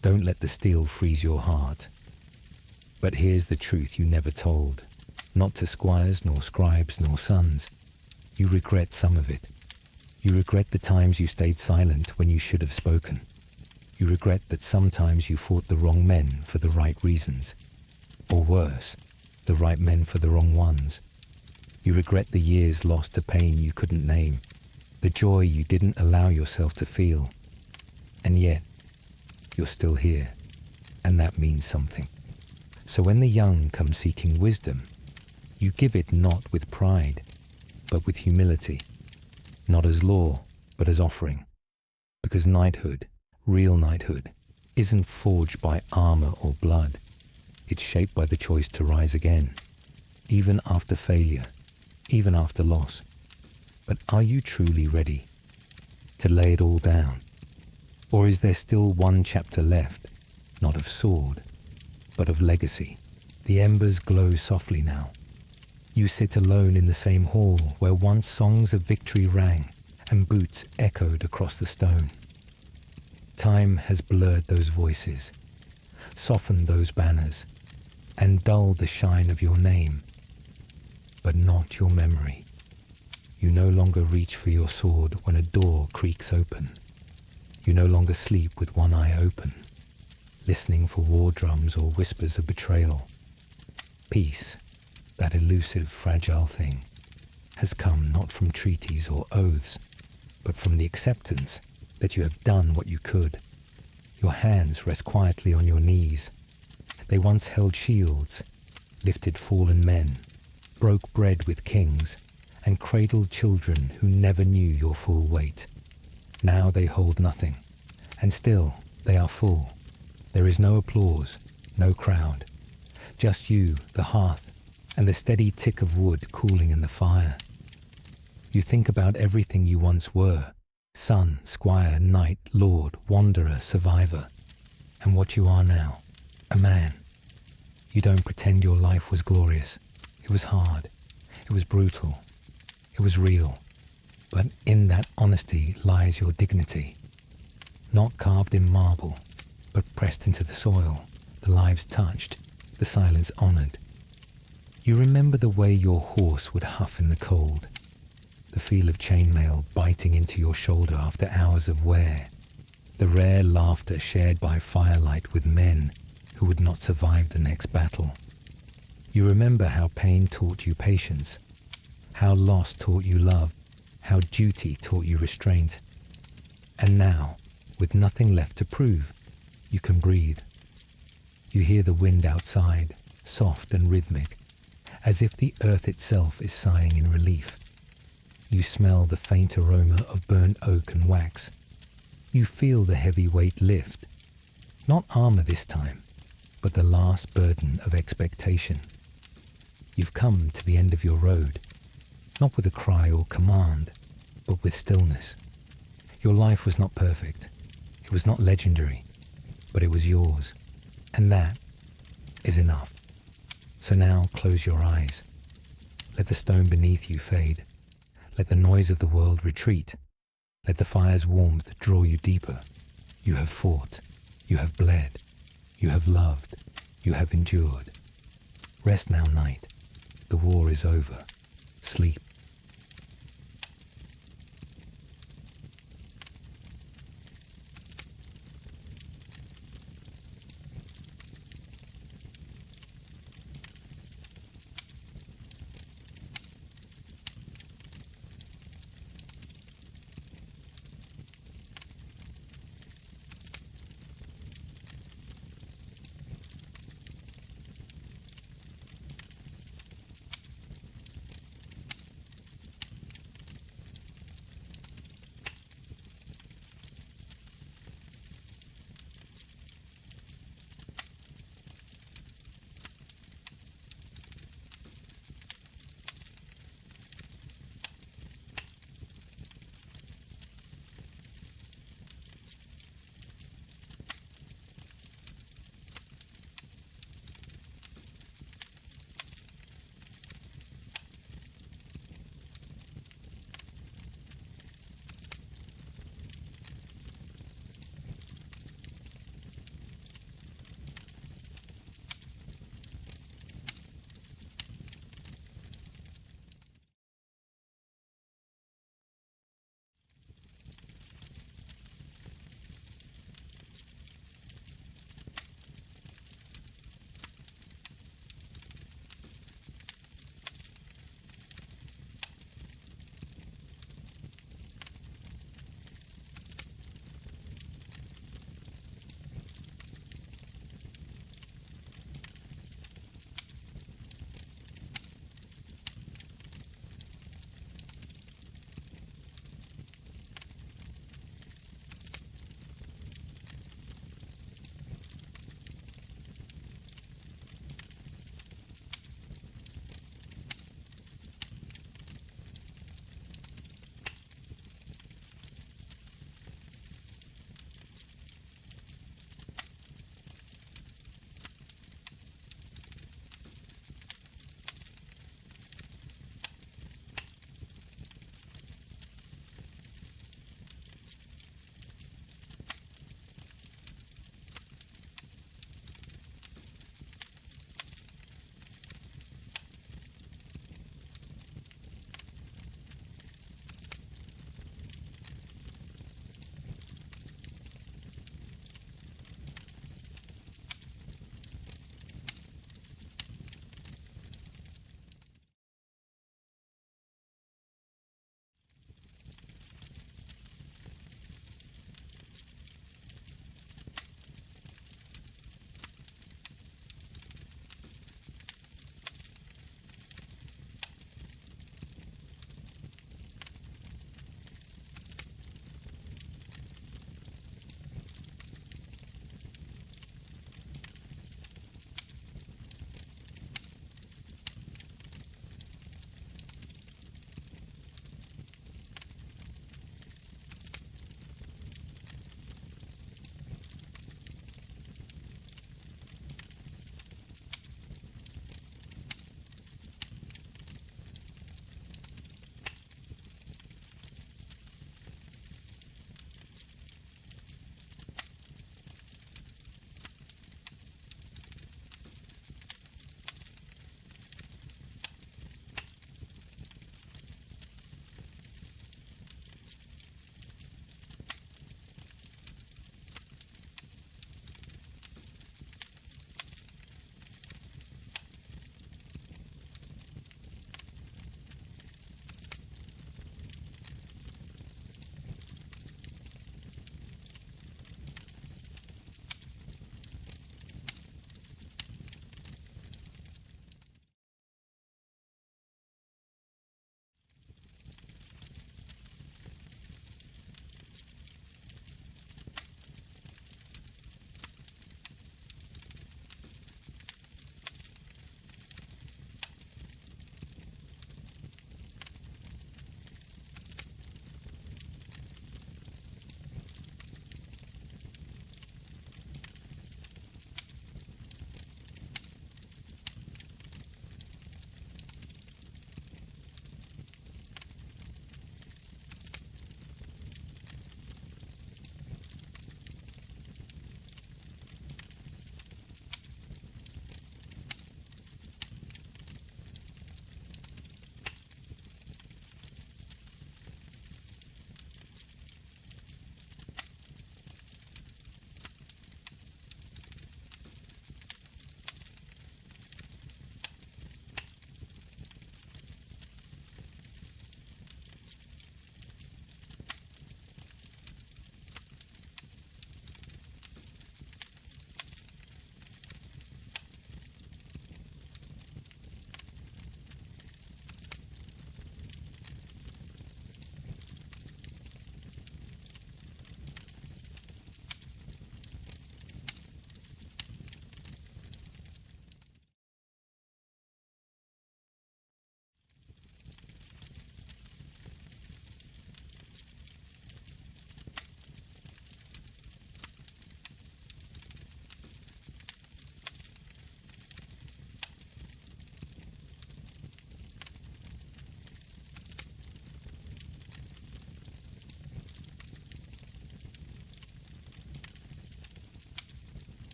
Don't let the steel freeze your heart. But here's the truth you never told, not to squires nor scribes nor sons. You regret some of it. You regret the times you stayed silent when you should have spoken. You regret that sometimes you fought the wrong men for the right reasons. Or worse, the right men for the wrong ones. You regret the years lost to pain you couldn't name, the joy you didn't allow yourself to feel. And yet, you're still here, and that means something. So when the young come seeking wisdom, you give it not with pride, but with humility, not as law, but as offering. Because knighthood, real knighthood, isn't forged by armor or blood. It's shaped by the choice to rise again, even after failure, even after loss. But are you truly ready to lay it all down? Or is there still one chapter left, not of sword, but of legacy? The embers glow softly now. You sit alone in the same hall where once songs of victory rang and boots echoed across the stone. Time has blurred those voices, softened those banners, and dulled the shine of your name, but not your memory. You no longer reach for your sword when a door creaks open. You no longer sleep with one eye open, listening for war drums or whispers of betrayal. Peace, that elusive, fragile thing, has come not from treaties or oaths, but from the acceptance that you have done what you could. Your hands rest quietly on your knees. They once held shields, lifted fallen men, broke bread with kings, and cradled children who never knew your full weight. Now they hold nothing, and still they are full. There is no applause, no crowd, just you, the hearth, and the steady tick of wood cooling in the fire. You think about everything you once were, son, squire, knight, lord, wanderer, survivor, and what you are now, a man. You don't pretend your life was glorious. It was hard. It was brutal. It was real. But in that honesty lies your dignity. Not carved in marble, but pressed into the soil, the lives touched, the silence honored. You remember the way your horse would huff in the cold, the feel of chainmail biting into your shoulder after hours of wear, the rare laughter shared by firelight with men who would not survive the next battle. You remember how pain taught you patience, how loss taught you love, how duty taught you restraint. And now, with nothing left to prove, you can breathe. You hear the wind outside, soft and rhythmic, as if the earth itself is sighing in relief. You smell the faint aroma of burnt oak and wax. You feel the heavy weight lift. Not armor this time, but the last burden of expectation. You've come to the end of your road, not with a cry or command, but with stillness. Your life was not perfect. It was not legendary, but it was yours. And that is enough. So now close your eyes. Let the stone beneath you fade. Let the noise of the world retreat. Let the fire's warmth draw you deeper. You have fought. You have bled. You have loved. You have endured. Rest now, night. The war is over. Sleep.